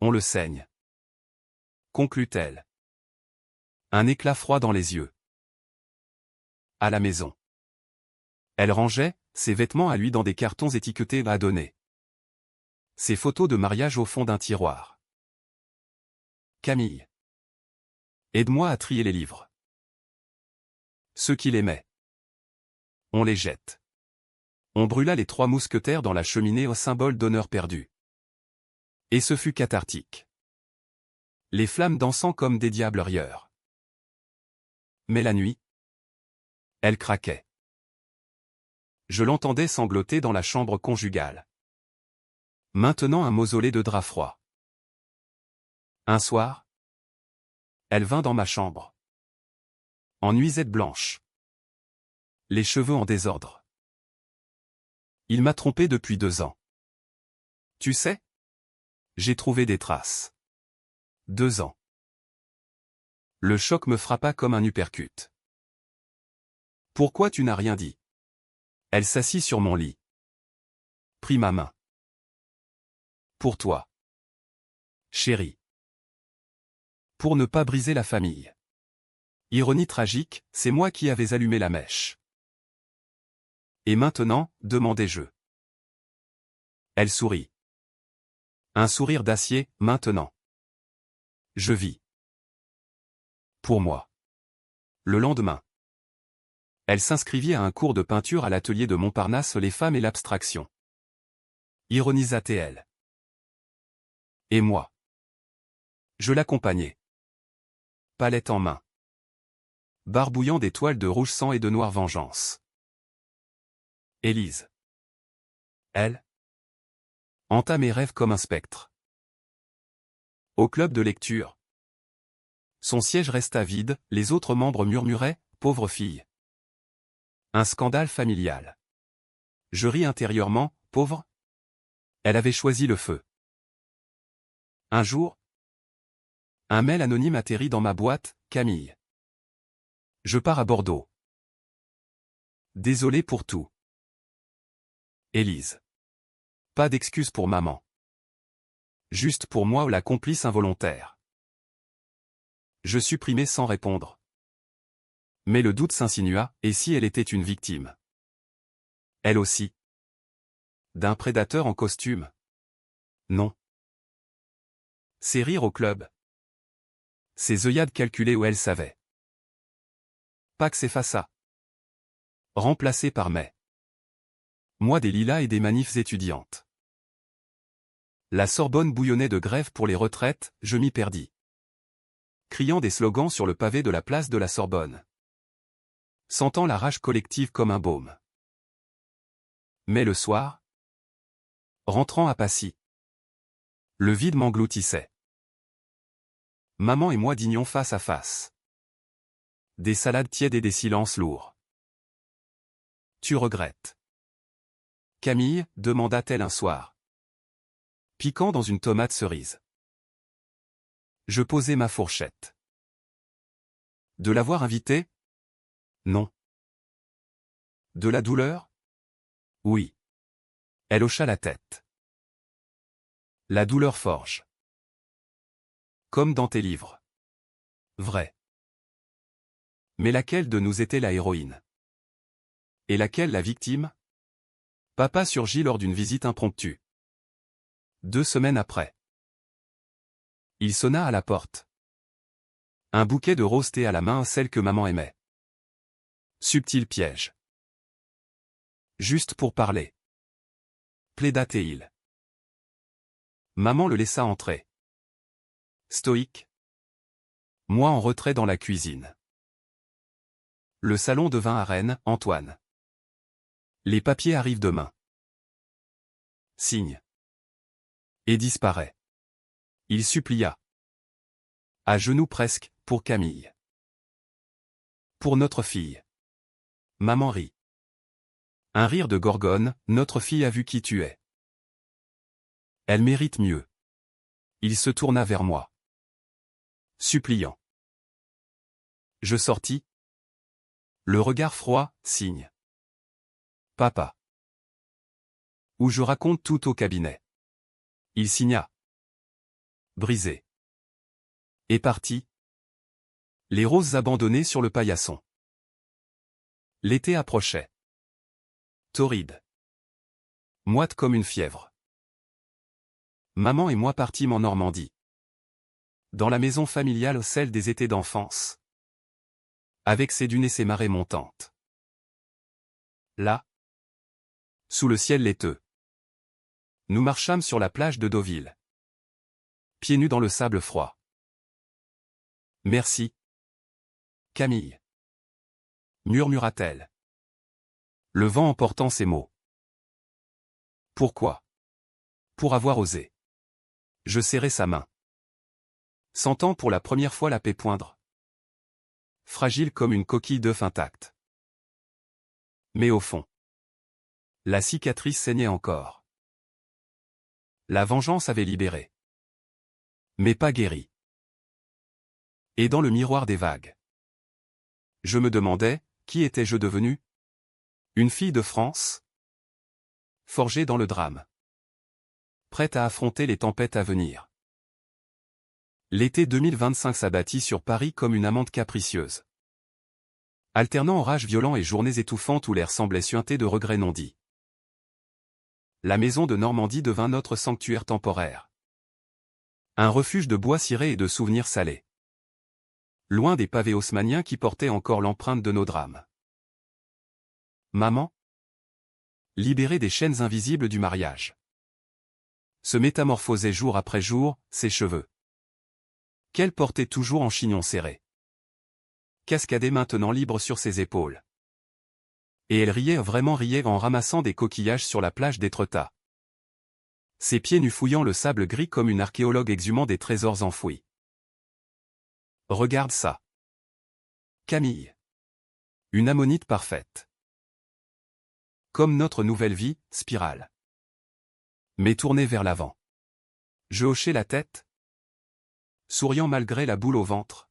On le saigne. Conclut-elle. Un éclat froid dans les yeux. À la maison. Elle rangeait ses vêtements à lui dans des cartons étiquetés à donner. Ses photos de mariage au fond d'un tiroir. Camille. Aide-moi à trier les livres. Ceux qu'il aimait. On les jette. On brûla les 3 mousquetaires dans la cheminée au symbole d'honneur perdu. Et ce fut cathartique. Les flammes dansant comme des diables rieurs. Mais la nuit, elle craquait. Je l'entendais sangloter dans la chambre conjugale. Maintenant un mausolée de draps froids. Un soir, elle vint dans ma chambre. En nuisette blanche. Les cheveux en désordre. Il m'a trompé depuis 2 ans. Tu sais? J'ai trouvé des traces. 2 ans. Le choc me frappa comme un uppercut. Pourquoi tu n'as rien dit? Elle s'assit sur mon lit. Prit ma main. Pour toi. Chérie. Pour ne pas briser la famille. Ironie tragique, c'est moi qui avais allumé la mèche. Et maintenant, demandai-je. Elle sourit. Un sourire d'acier, maintenant. Je vis. Pour moi. Le lendemain. Elle s'inscrivit à un cours de peinture à l'atelier de Montparnasse Les femmes et l'abstraction. Ironisa-t-elle. Et moi. Je l'accompagnai. Palette en main. Barbouillant des toiles de rouge sang et de noire vengeance. Élise. Elle. Hanta mes rêves comme un spectre. Au club de lecture. Son siège resta vide, les autres membres murmuraient, pauvre fille. Un scandale familial. Je ris intérieurement, pauvre. Elle avait choisi le feu. Un jour, un mail anonyme atterrit dans ma boîte, Camille. Je pars à Bordeaux. Désolé pour tout. Élise. Pas d'excuse pour maman. Juste pour moi la complice involontaire. Je supprimai sans répondre. Mais le doute s'insinua, et si elle était une victime? Elle aussi. D'un prédateur en costume? Non. Ses rires au club. Ses œillades calculées où elle savait. Pax s'effaça. Remplacé par mai. Moi des lilas et des manifs étudiantes. La Sorbonne bouillonnait de grève pour les retraites, je m'y perdis. Criant des slogans sur le pavé de la place de la Sorbonne. Sentant la rage collective comme un baume. Mais le soir, rentrant à Passy, le vide m'engloutissait. Maman et moi dînions face à face. Des salades tièdes et des silences lourds. Tu regrettes? Camille, demanda-t-elle un soir. Piquant dans une tomate cerise. Je posai ma fourchette. De l'avoir invitée? Non. De la douleur? Oui. Elle hocha la tête. La douleur forge. Comme dans tes livres. Vrai. Mais laquelle de nous était la héroïne? Et laquelle la victime? Papa surgit lors d'une visite impromptue. 2 semaines après. Il sonna à la porte. Un bouquet de roses thé à la main, celle que maman aimait. Subtil piège. Juste pour parler. Plaida-t-il. Maman le laissa entrer. Stoïque. Moi en retrait dans la cuisine. Le salon devint arène, Antoine. Les papiers arrivent demain. Signe. Et disparaît. Il supplia. À genoux presque, pour Camille. Pour notre fille. Maman rit. Un rire de Gorgone, notre fille a vu qui tu es. Elle mérite mieux. Il se tourna vers moi. Suppliant. Je sortis. Le regard froid, signe. Papa. Où je raconte tout au cabinet. Il signa. Brisé. Et parti. Les roses abandonnées sur le paillasson. L'été approchait. Torride. Moite comme une fièvre. Maman et moi partîmes en Normandie. Dans la maison familiale, celle des étés d'enfance. Avec ses dunes et ses marées montantes. Là. Sous le ciel laiteux. Nous marchâmes sur la plage de Deauville. Pieds nus dans le sable froid. Merci. Camille. Murmura-t-elle. Le vent emportant ces mots. Pourquoi? Pour avoir osé. Je serrai sa main. Sentant pour la première fois la paix poindre. Fragile comme une coquille d'œuf intacte. Mais au fond. La cicatrice saignait encore. La vengeance avait libéré. Mais pas guéri. Et dans le miroir des vagues. Je me demandais, qui étais-je devenu? Une fille de France? Forgée dans le drame. Prête à affronter les tempêtes à venir. L'été 2025 s'abattit sur Paris comme une amante capricieuse. Alternant orages violents et journées étouffantes où l'air semblait suinter de regrets non dits. La maison de Normandie devint notre sanctuaire temporaire. Un refuge de bois ciré et de souvenirs salés. Loin des pavés haussmanniens qui portaient encore l'empreinte de nos drames. Maman? Libérée des chaînes invisibles du mariage. Se métamorphosait jour après jour, ses cheveux. Qu'elle portait toujours en chignon serré. Cascadait maintenant libre sur ses épaules. Et elle riait, vraiment riait en ramassant des coquillages sur la plage d'Étretat. Ses pieds nus fouillant le sable gris comme une archéologue exhumant des trésors enfouis. Regarde ça. Camille. Une ammonite parfaite. Comme notre nouvelle vie, spirale. Mais tournée vers l'avant. Je hochai la tête. Souriant malgré la boule au ventre.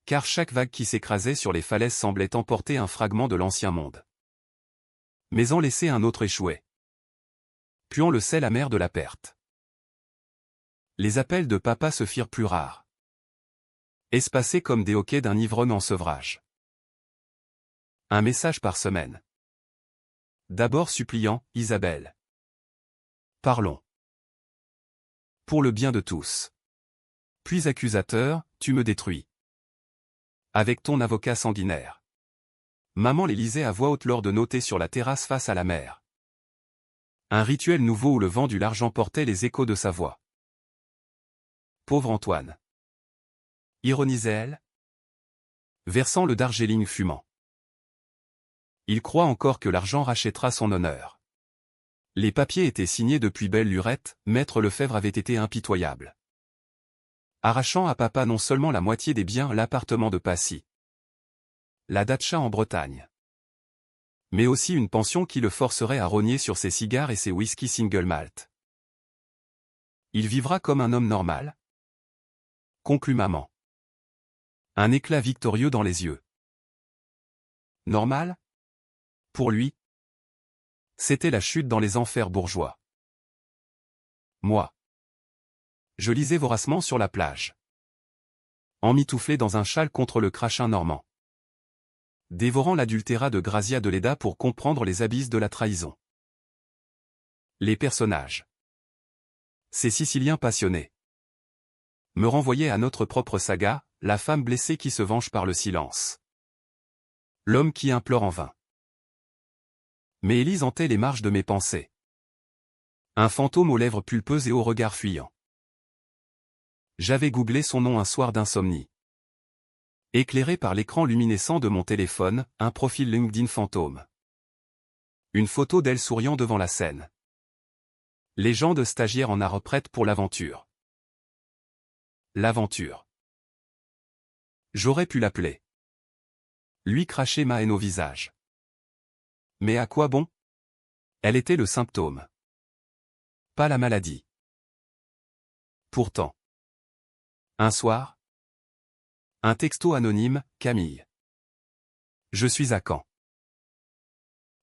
Car chaque vague qui s'écrasait sur les falaises semblait emporter un fragment de l'ancien monde. Mais en laisser un autre échouer. Puant le sel amer de la perte. Les appels de papa se firent plus rares. Espacés comme des hoquets d'un ivrogne en sevrage. Un message par semaine. D'abord suppliant, Isabelle. Parlons. Pour le bien de tous. Puis accusateur, tu me détruis. Avec ton avocat sanguinaire. Maman les lisait à voix haute lors de noter sur la terrasse face à la mer. Un rituel nouveau où le vent du l'argent portait les échos de sa voix. Pauvre Antoine. Ironisait-elle, versant le darjeeling fumant. Il croit encore que l'argent rachètera son honneur. Les papiers étaient signés depuis belle lurette, Maître Lefebvre avait été impitoyable. Arrachant à papa non seulement la moitié des biens, l'appartement de Passy, la datcha en Bretagne, mais aussi une pension qui le forcerait à rogner sur ses cigares et ses whisky single malt. Il vivra comme un homme normal, conclut maman. Un éclat victorieux dans les yeux. Normal? Pour lui, c'était la chute dans les enfers bourgeois. Moi, je lisais voracement sur la plage, emmitouflé dans un châle contre le crachin normand, dévorant l'adultérat de Grazia de Leda pour comprendre les abysses de la trahison. Les personnages. Ces Siciliens passionnés me renvoyaient à notre propre saga, la femme blessée qui se venge par le silence. L'homme qui implore en vain. Mais Élise hantait les marges de mes pensées. Un fantôme aux lèvres pulpeuses et au regard fuyant. J'avais googlé son nom un soir d'insomnie. Éclairé par l'écran luminescent de mon téléphone, un profil LinkedIn fantôme. Une photo d'elle souriant devant la scène. Légende stagiaire en art prête pour l'aventure. L'aventure. J'aurais pu l'appeler. Lui cracher ma haine au visage. Mais à quoi bon? Elle était le symptôme. Pas la maladie. Pourtant. Un soir. Un texto anonyme, Camille. Je suis à Caen.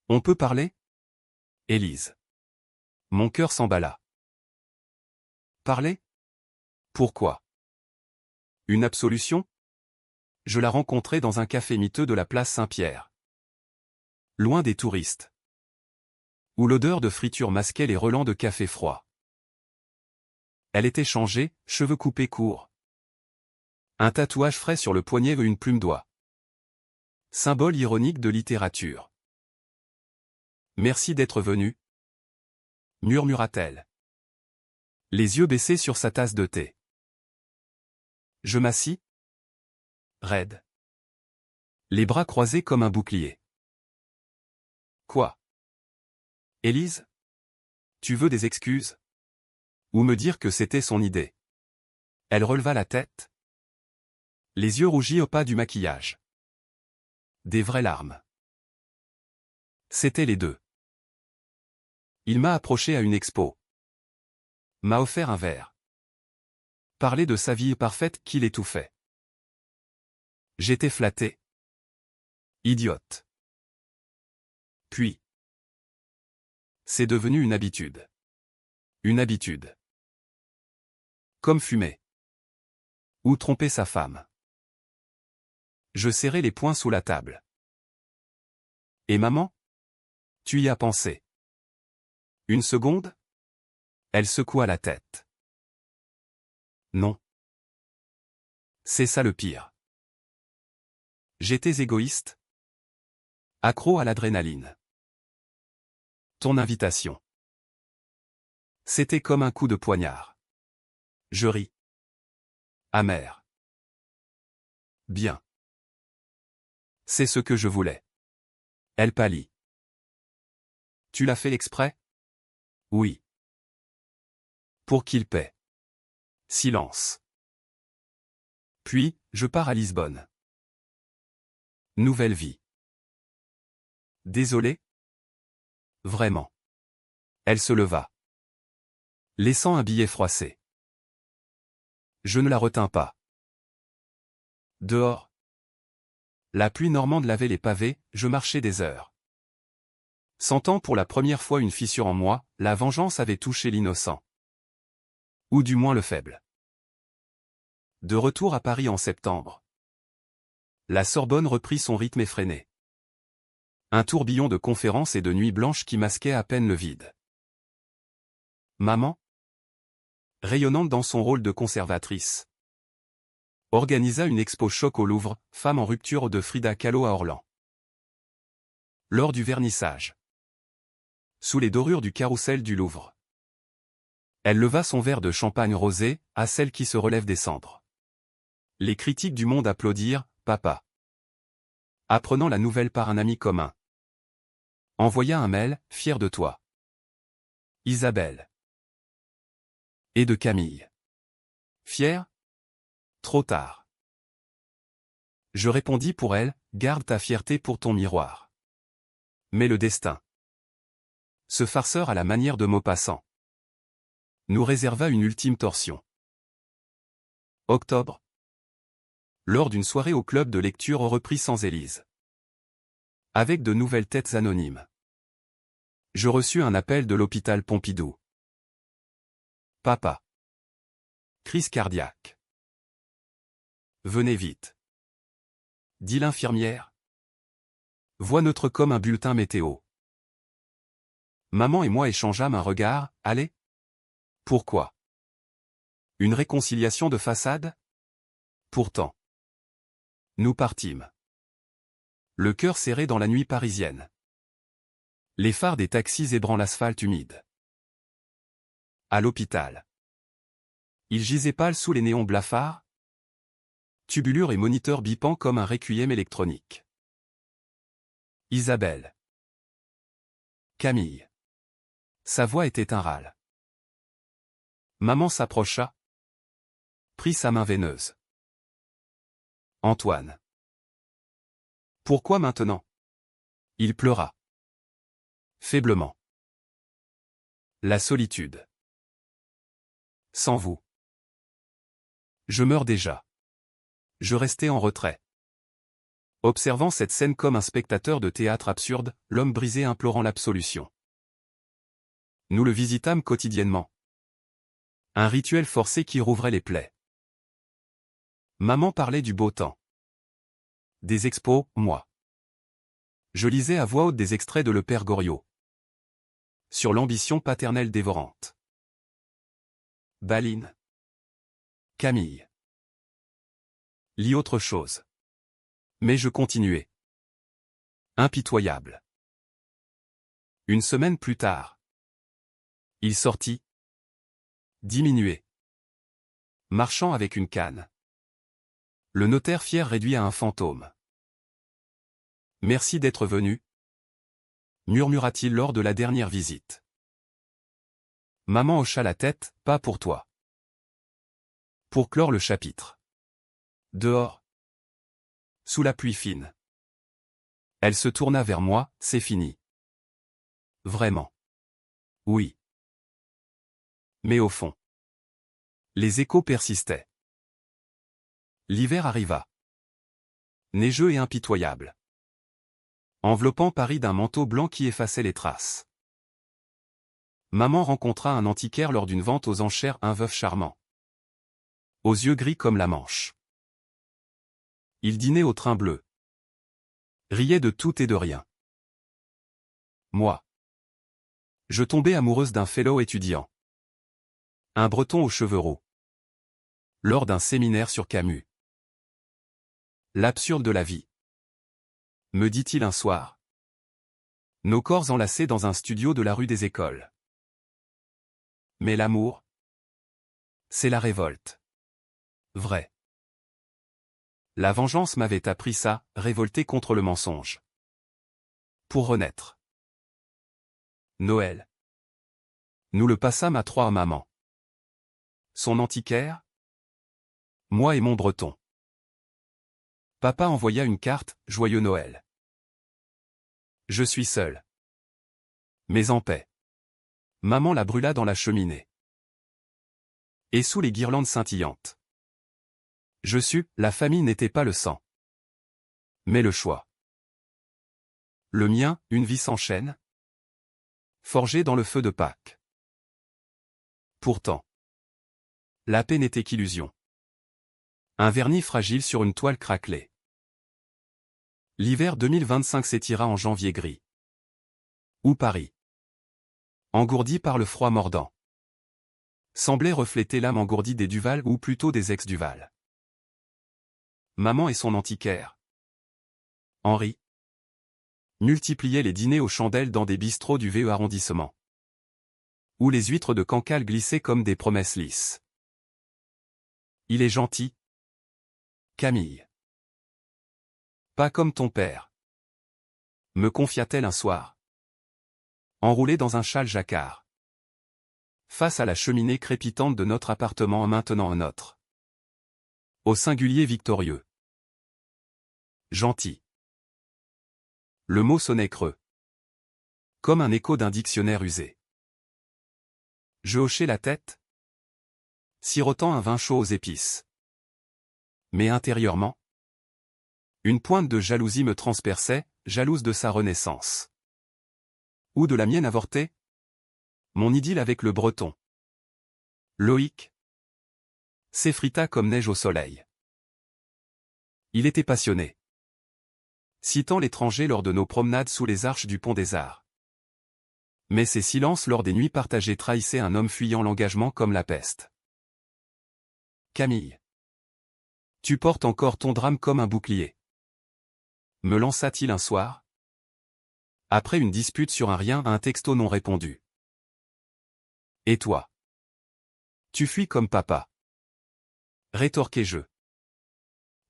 On peut parler? Élise. Mon cœur s'emballa. Parler? Pourquoi? Une absolution? Je la rencontrai dans un café miteux de la place Saint-Pierre. Loin des touristes. Où l'odeur de friture masquait les relents de café froid. Elle était changée, cheveux coupés courts. Un tatouage frais sur le poignet et une plume d'oie. Symbole ironique de littérature. Merci d'être venu, murmura-t-elle. Les yeux baissés sur sa tasse de thé. Je m'assis. Raide. Les bras croisés comme un bouclier. Quoi? Élise? Tu veux des excuses? Ou me dire que c'était son idée? Elle releva la tête. Les yeux rougis au pas du maquillage. Des vraies larmes. C'étaient les deux. Il m'a approché à une expo. M'a offert un verre. Parlé de sa vie parfaite qu'il étouffait. J'étais flatté. Idiote. Puis. C'est devenu une habitude. Une habitude. Comme fumer. Ou tromper sa femme. Je serrai les poings sous la table. Et maman? Tu y as pensé? Une seconde? Elle secoua la tête. Non. C'est ça le pire. J'étais égoïste. Accro à l'adrénaline. Ton invitation. C'était comme un coup de poignard. Je ris. Amer. Bien. C'est ce que je voulais. Elle pâlit. Tu l'as fait exprès? Oui. Pour qu'il paie. Silence. Puis, je pars à Lisbonne. Nouvelle vie. Désolé? Vraiment. Elle se leva. Laissant un billet froissé. Je ne la retins pas. Dehors. La pluie normande lavait les pavés, je marchais des heures. Sentant pour la première fois une fissure en moi, la vengeance avait touché l'innocent. Ou du moins le faible. De retour à Paris en septembre. La Sorbonne reprit son rythme effréné. Un tourbillon de conférences et de nuits blanches qui masquaient à peine le vide. Maman, rayonnante dans son rôle de conservatrice, organisa une expo choc au Louvre, Femme en rupture de Frida Kahlo à Orlan. Lors du vernissage. Sous les dorures du carrousel du Louvre. Elle leva son verre de champagne rosé, à celle qui se relève des cendres. Les critiques du monde applaudirent, papa. Apprenant la nouvelle par un ami commun. Envoya un mail, fier de toi. Isabelle. Et de Camille. Fier? Trop tard. Je répondis pour elle, garde ta fierté pour ton miroir. Mais le destin. Ce farceur à la manière de Maupassant. Nous réserva une ultime torsion. Octobre. Lors d'une soirée au club de lecture repris sans Élise. Avec de nouvelles têtes anonymes. Je reçus un appel de l'hôpital Pompidou. Papa. Crise cardiaque. Venez vite. Dit l'infirmière. Voix neutre comme un bulletin météo. Maman et moi échangeâmes un regard, allez. Pourquoi? Une réconciliation de façade? Pourtant. Nous partîmes. Le cœur serré dans la nuit parisienne. Les phares des taxis ébranlent l'asphalte humide. À l'hôpital. Il gisait pâle sous les néons blafards. Tubulure et moniteur bipant comme un requiem électronique. Isabelle. Camille. Sa voix était un râle. Maman s'approcha. Prit sa main veineuse. Antoine. Pourquoi maintenant? Il pleura. Faiblement. La solitude. Sans vous. Je meurs déjà. Je restais en retrait. Observant cette scène comme un spectateur de théâtre absurde, l'homme brisé implorant l'absolution. Nous le visitâmes quotidiennement. Un rituel forcé qui rouvrait les plaies. Maman parlait du beau temps. Des expos, moi. Je lisais à voix haute des extraits de Le Père Goriot. Sur l'ambition paternelle dévorante. Baline. Camille. Lis autre chose. Mais je continuais. Impitoyable. Une semaine plus tard. Il sortit. Diminué. Marchant avec une canne. Le notaire fier réduit à un fantôme. Merci d'être venu, murmura-t-il lors de la dernière visite. Maman hocha la tête, pas pour toi. Pour clore le chapitre. Dehors. Sous la pluie fine. Elle se tourna vers moi, c'est fini. Vraiment. Oui. Mais au fond. Les échos persistaient. L'hiver arriva. Neigeux et impitoyable. Enveloppant Paris d'un manteau blanc qui effaçait les traces. Maman rencontra un antiquaire lors d'une vente aux enchères, un veuf charmant. Aux yeux gris comme la Manche. Il dînait au train bleu. Riait de tout et de rien. Moi. Je tombais amoureuse d'un fellow étudiant. Un breton aux cheveux roux. Lors d'un séminaire sur Camus. L'absurde de la vie. Me dit-il un soir. Nos corps enlacés dans un studio de la rue des Écoles. Mais l'amour, c'est la révolte. Vrai. La vengeance m'avait appris ça, révolter contre le mensonge. Pour renaître. Noël. Nous le passâmes à trois à maman. Son antiquaire. Moi et mon breton. Papa envoya une carte, joyeux Noël. Je suis seul. Mais en paix. Maman la brûla dans la cheminée. Et sous les guirlandes scintillantes. Je sus, la famille n'était pas le sang. Mais le choix. Le mien, une vie s'enchaîne. forgé dans le feu de Pâques. Pourtant, la paix n'était qu'illusion. Un vernis fragile sur une toile craquelée. L'hiver 2025 s'étira en janvier gris. Où Paris, engourdi par le froid mordant, semblait refléter l'âme engourdie des Duval ou plutôt des ex-Duval. Maman et son antiquaire, Henri, multipliaient les dîners aux chandelles dans des bistrots du VE arrondissement, où les huîtres de Cancale glissaient comme des promesses lisses. Il est gentil, Camille. Pas comme ton père, me confia-t-elle un soir, enroulée dans un châle jacquard, face à la cheminée crépitante de notre appartement maintenant un autre. Au singulier victorieux. Gentil. Le mot sonnait creux, comme un écho d'un dictionnaire usé. Je hochai la tête, sirotant un vin chaud aux épices. Mais intérieurement, une pointe de jalousie me transperçait, jalouse de sa renaissance. Ou de la mienne avortée? Mon idylle avec le Breton, Loïc, s'effrita comme neige au soleil. Il était passionné, citant l'étranger lors de nos promenades sous les arches du Pont des Arts. Mais ses silences lors des nuits partagées trahissaient un homme fuyant l'engagement comme la peste. Camille, tu portes encore ton drame comme un bouclier, me lança-t-il un soir, après une dispute sur un rien à un texto non répondu. Et toi? Tu fuis comme papa, rétorquai-je,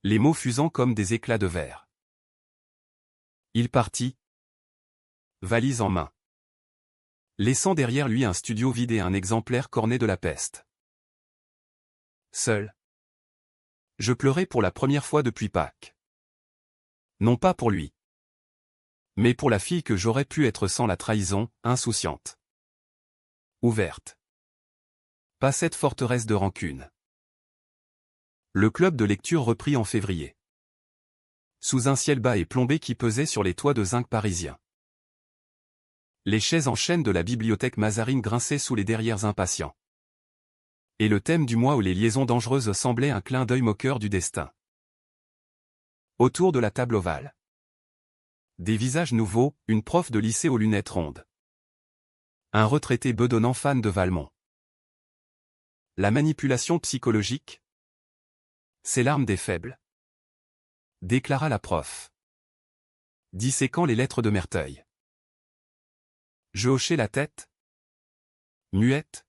les mots fusant comme des éclats de verre. Il partit, valise en main, laissant derrière lui un studio vide et un exemplaire corné de la peste. Seul, je pleurais pour la première fois depuis Pâques. Non pas pour lui, mais pour la fille que j'aurais pu être sans la trahison, insouciante, ouverte. Pas cette forteresse de rancune. Le club de lecture reprit en février, sous un ciel bas et plombé qui pesait sur les toits de zinc parisiens. Les chaises en chêne de la bibliothèque Mazarine grinçaient sous les derrières impatients. Et le thème du mois où les liaisons dangereuses semblait un clin d'œil moqueur du destin. Autour de la table ovale, des visages nouveaux, une prof de lycée aux lunettes rondes, un retraité bedonnant fan de Valmont. La manipulation psychologique, c'est l'arme des faibles, déclara la prof, disséquant les lettres de Merteuil. Je hochai la tête, muette,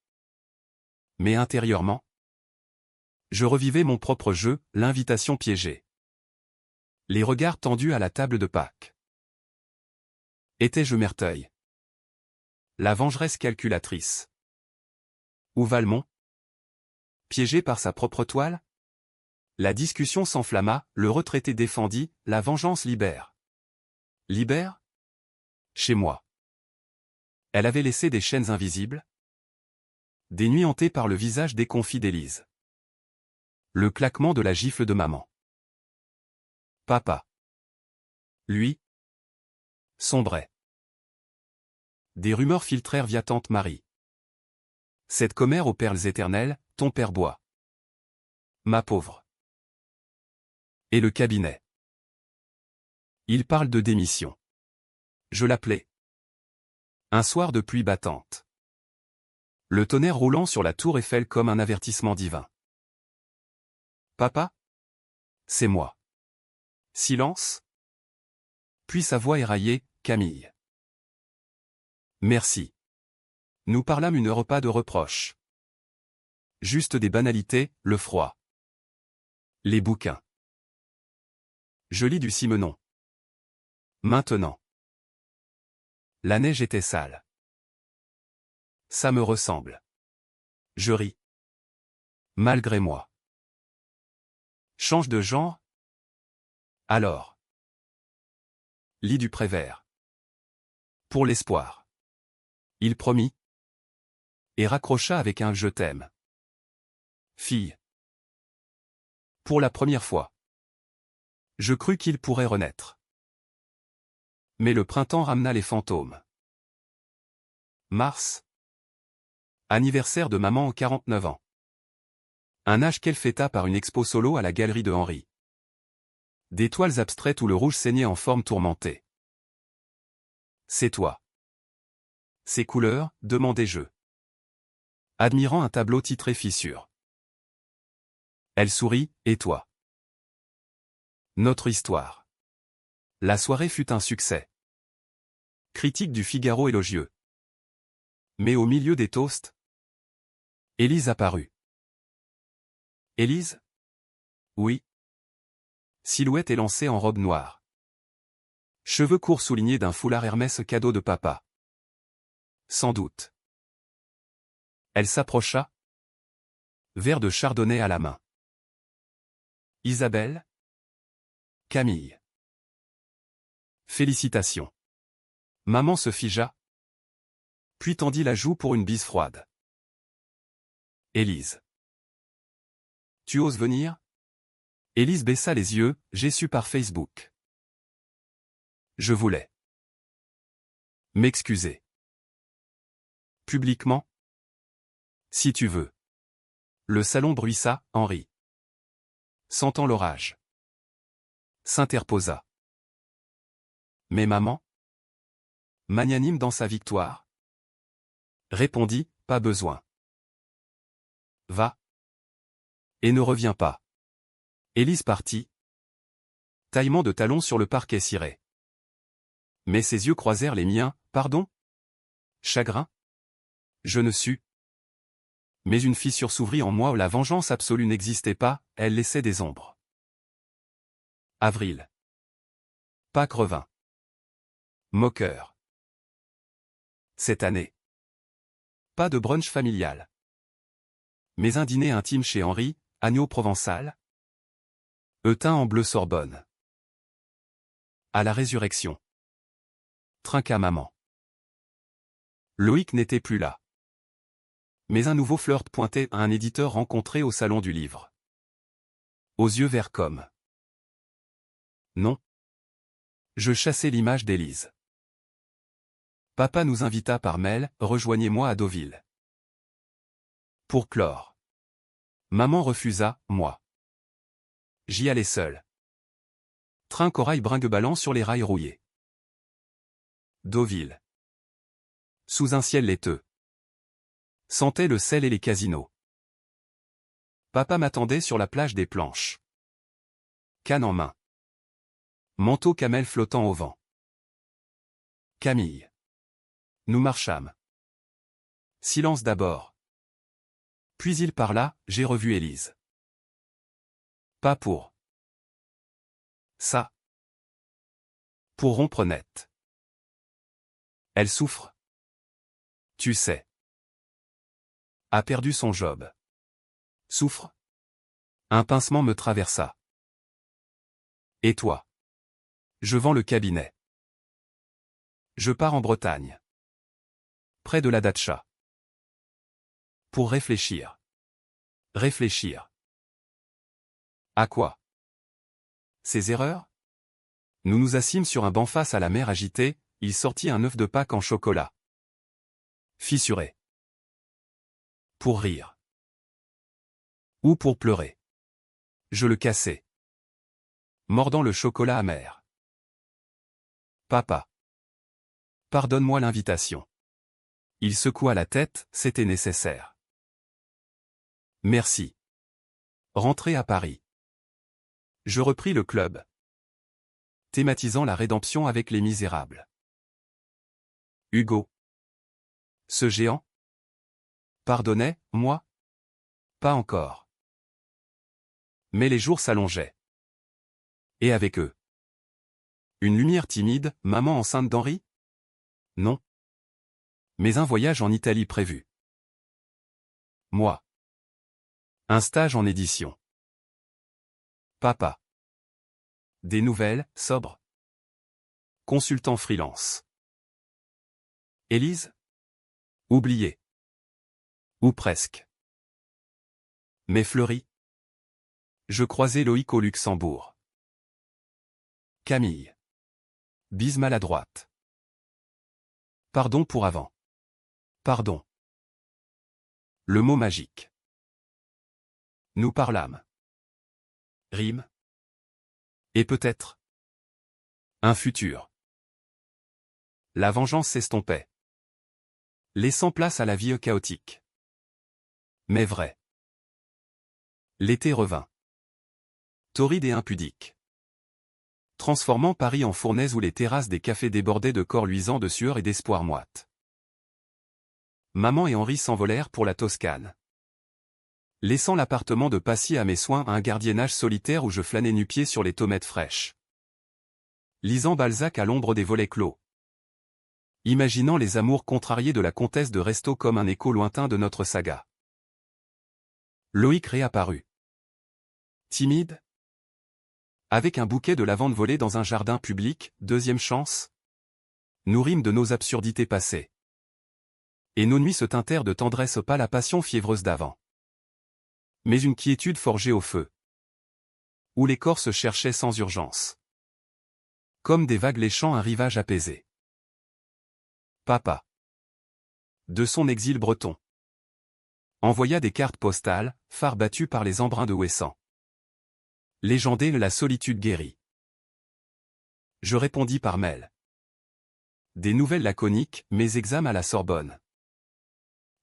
mais intérieurement, je revivais mon propre jeu, l'invitation piégée. Les regards tendus à la table de Pâques. Étais-je Merteuil? La vengeresse calculatrice? Ou Valmont? Piégé par sa propre toile? La discussion s'enflamma, le retraité défendit, la vengeance libère. Libère? Chez moi. Elle avait laissé des chaînes invisibles? Des nuits hantées par le visage déconfit d'Élise. Le claquement de la gifle de maman. Papa. Lui, sombrait. Des rumeurs filtrèrent via tante Marie. Cette commère aux perles éternelles, ton père boit. Ma pauvre. Et le cabinet. Il parle de démission. Je l'appelais. Un soir de pluie battante. Le tonnerre roulant sur la tour Eiffel comme un avertissement divin. Papa? C'est moi. Silence? Puis sa voix éraillée, Camille. Merci. Nous parlâmes une heure pas de reproches. Juste des banalités, le froid. Les bouquins. Je lis du Simenon. Maintenant. La neige était sale. Ça me ressemble. Je ris. Malgré moi. Change de genre? Alors. Lis du Prévert. Pour l'espoir. Il promit. Et raccrocha avec un « je t'aime ». Fille. Pour la première fois. Je crus qu'il pourrait renaître. Mais le printemps ramena les fantômes. Mars. Anniversaire de maman en 49 ans. Un âge qu'elle fêta par une expo solo à la galerie de Henri. Des toiles abstraites où le rouge saignait en forme tourmentée. C'est toi. Ces couleurs, demandai-je. Admirant un tableau titré Fissure. Elle sourit, et toi? Notre histoire. La soirée fut un succès. Critique du Figaro élogieux. Mais au milieu des toasts, Élise apparut. Élise? Oui. Silhouette élancée en robe noire. Cheveux courts soulignés d'un foulard Hermès cadeau de papa. Sans doute. Elle s'approcha. Verre de chardonnay à la main. Isabelle? Camille. Félicitations. Maman se figea. Puis tendit la joue pour une bise froide. Élise. Tu oses venir? Élise baissa les yeux, j'ai su par Facebook. Je voulais m'excuser. Publiquement? Si tu veux. Le salon bruissa, Henri. Sentant l'orage. S'interposa. Mais maman? Magnanime dans sa victoire. Répondit, pas besoin. Va. Et ne reviens pas. Élise partit. Taillement de talons sur le parquet ciré. Mais ses yeux croisèrent les miens, pardon? Chagrin? Je ne sus. Mais une fissure s'ouvrit en moi où la vengeance absolue n'existait pas, elle laissait des ombres. Avril. Pâques revint. Moqueur. Cette année. Pas de brunch familial. Mais un dîner intime chez Henri, agneau provençal. Eutin en bleu Sorbonne. À la résurrection. Trinqua maman. Loïc n'était plus là. Mais un nouveau flirt pointait à un éditeur rencontré au salon du livre. Aux yeux verts comme. Non. Je chassais l'image d'Élise. Papa nous invita par mail, rejoignez-moi à Deauville. Pour clore. Maman refusa, moi. J'y allais seul. Train corail brinque-ballant sur les rails rouillés. Deauville. Sous un ciel laiteux. Sentait le sel et les casinos. Papa m'attendait sur la plage des Planches. Canne en main. Manteau camel flottant au vent. Camille. Nous marchâmes. Silence d'abord. Puis il parla, j'ai revu Élise. Pas pour ça. Pour rompre net. Elle souffre. Tu sais. A perdu son job. Souffre. Un pincement me traversa. Et toi? Je vends le cabinet. Je pars en Bretagne. Près de la Datcha. Pour réfléchir. Réfléchir. À quoi? Ces erreurs? Nous nous assîmes sur un banc face à la mer agitée, il sortit un œuf de Pâques en chocolat. Fissuré. Pour rire. Ou pour pleurer. Je le cassai. Mordant le chocolat amer. Papa. Pardonne-moi l'invitation. Il secoua la tête, c'était nécessaire. Merci. Rentré à Paris. Je repris le club. Thématisant la rédemption avec les misérables. Hugo. Ce géant? Pardonnait, moi? Pas encore. Mais les jours s'allongeaient. Et avec eux. Une lumière timide, maman enceinte d'Henri? Non. Mais un voyage en Italie prévu. Moi. Un stage en édition. Papa. Des nouvelles, sobres. Consultant freelance. Élise? Oublié. Ou presque. Mais fleuri. Je croisai Loïc au Luxembourg. Camille. Bise maladroite. Pardon pour avant. Pardon. Le mot magique. Nous parlâmes. Rime. Et peut-être. Un futur. La vengeance s'estompait, laissant place à la vie chaotique. Mais vrai. L'été revint. Torride et impudique. Transformant Paris en fournaise où les terrasses des cafés débordaient de corps luisants de sueur et d'espoir moite. Maman et Henri s'envolèrent pour la Toscane. Laissant l'appartement de Passy à mes soins à un gardiennage solitaire où je flânais nu-pieds sur les tomates fraîches. Lisant Balzac à l'ombre des volets clos. Imaginant les amours contrariés de la comtesse de Restaud comme un écho lointain de notre saga. Loïc réapparut. Timide. Avec un bouquet de lavande volé dans un jardin public, deuxième chance. Nous rîmes de nos absurdités passées. Et nos nuits se teintèrent de tendresse pas la passion fiévreuse d'avant. Mais une quiétude forgée au feu. Où les corps se cherchaient sans urgence. Comme des vagues léchant un rivage apaisé. Papa. De son exil breton. Envoya des cartes postales, phare battus par les embruns de Ouessant. Légendé la solitude guérie. Je répondis par mail. Des nouvelles laconiques, mes examens à la Sorbonne.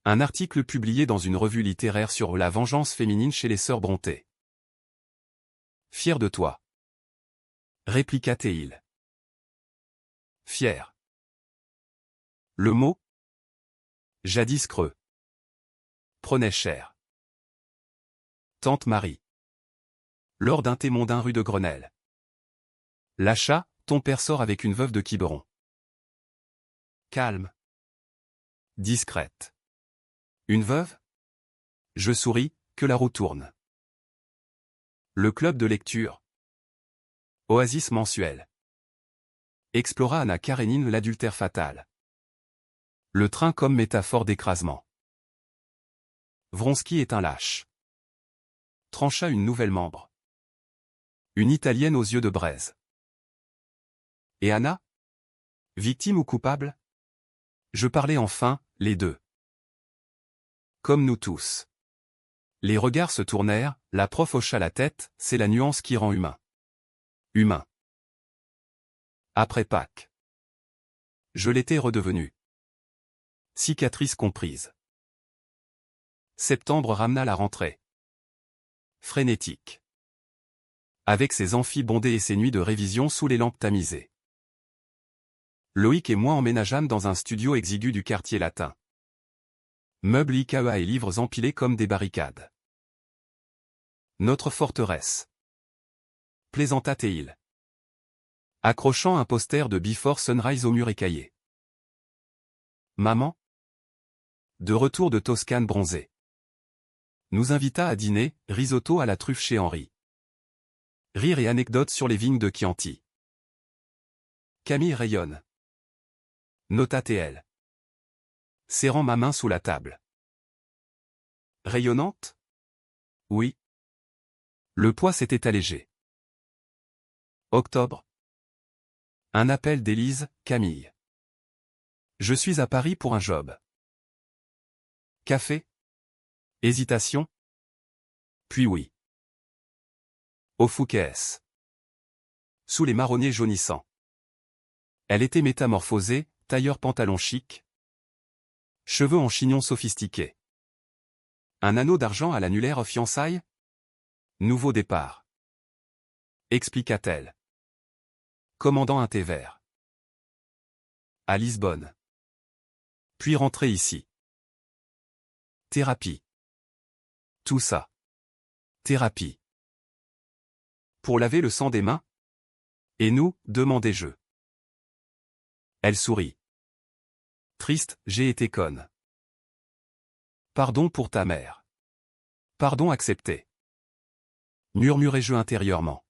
Un article publié dans une revue littéraire sur la vengeance féminine chez les sœurs Brontë. Fier de toi. Répliqua Théil. Fier. Le mot, jadis creux, prenait cher. Tante Marie. Lors d'un thé mondain rue de Grenelle. L'achat, ton père sort avec une veuve de Quiberon. Calme. Discrète. Une veuve? Je souris, que la roue tourne. Le club de lecture. Oasis mensuel. Explora Anna Karénine l'adultère fatal. Le train comme métaphore d'écrasement. Vronsky est un lâche. Trancha une nouvelle membre. Une Italienne aux yeux de braise. Et Anna? Victime ou coupable? Je parlais enfin, les deux. Comme nous tous. Les regards se tournèrent, la prof hocha la tête, c'est la nuance qui rend humain. Humain. Après Pâques. Je l'étais redevenu. Cicatrice comprise. Septembre ramena la rentrée. Frénétique. Avec ses amphis bondés et ses nuits de révision sous les lampes tamisées. Loïc et moi emménageâmes dans un studio exigu du quartier latin. Meubles Ikea et livres empilés comme des barricades. Notre forteresse. Plaisanta Théil. Accrochant un poster de Before Sunrise au mur écaillé. Maman. De retour de Toscane bronzée. Nous invita à dîner, risotto à la truffe chez Henri. Rire et anecdotes sur les vignes de Chianti. Camille rayonne. Nota TL. Serrant ma main sous la table. Rayonnante? Oui. Le poids s'était allégé. Octobre. Un appel d'Élise, Camille. Je suis à Paris pour un job. Café? Hésitation? Puis oui. Au Fouquet's. Sous les marronniers jaunissants. Elle était métamorphosée, tailleur pantalon chic. Cheveux en chignon sophistiqué. Un anneau d'argent à l'annulaire fiançailles? Nouveau départ. Expliqua-t-elle. Commandant un thé vert. À Lisbonne. Puis rentrer ici. Thérapie. Tout ça. Thérapie. Pour laver le sang des mains? Et nous, demandai-je. Elle sourit. Triste, j'ai été conne. Pardon pour ta mère. Pardon accepté. Murmurai-je intérieurement.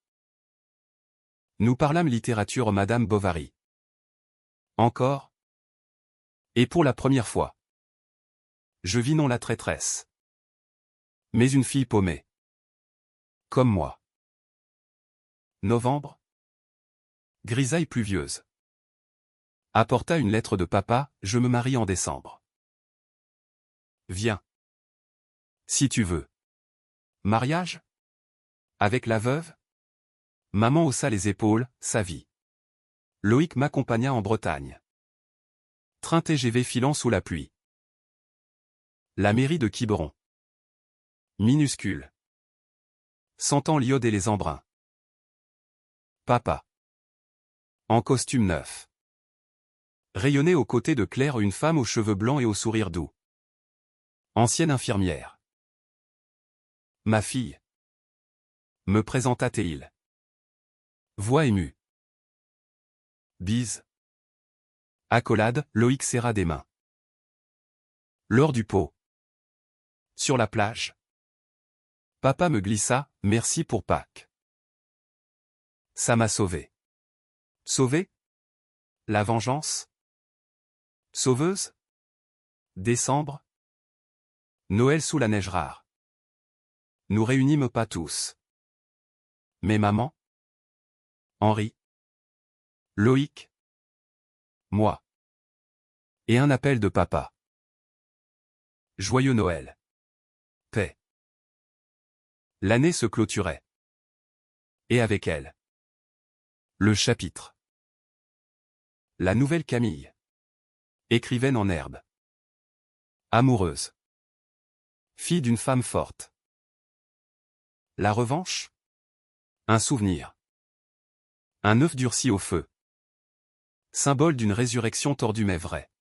Nous parlâmes littérature Madame Bovary. Encore? Et pour la première fois. Je vis non la traîtresse. Mais une fille paumée. Comme moi. Novembre. Grisaille pluvieuse. Apporta une lettre de papa, je me marie en décembre. Viens. Si tu veux. Mariage? Avec la veuve? Maman haussa les épaules, sa vie. Loïc m'accompagna en Bretagne. Train TGV filant sous la pluie. La mairie de Quiberon. Minuscule. Sentant l'iode et les embruns. Papa. En costume neuf. Rayonnait aux côtés de Claire une femme aux cheveux blancs et au sourire doux. Ancienne infirmière. Ma fille. Me présenta-t-il. Voix émue. Bise. Accolade, Loïc serra des mains. Lors du pot. Sur la plage. Papa me glissa, merci pour Pâques. Ça m'a sauvé. Sauvé? La vengeance? Sauveuse? Décembre? Noël sous la neige rare. Nous réunîmes pas tous. Mais maman? Henri? Loïc? Moi. Et un appel de papa. Joyeux Noël. Paix. L'année se clôturait. Et avec elle. Le chapitre. La nouvelle Camille. Écrivaine en herbe. Amoureuse. Fille d'une femme forte. La revanche? Un souvenir. Un œuf durci au feu. Symbole d'une résurrection tordue mais vraie.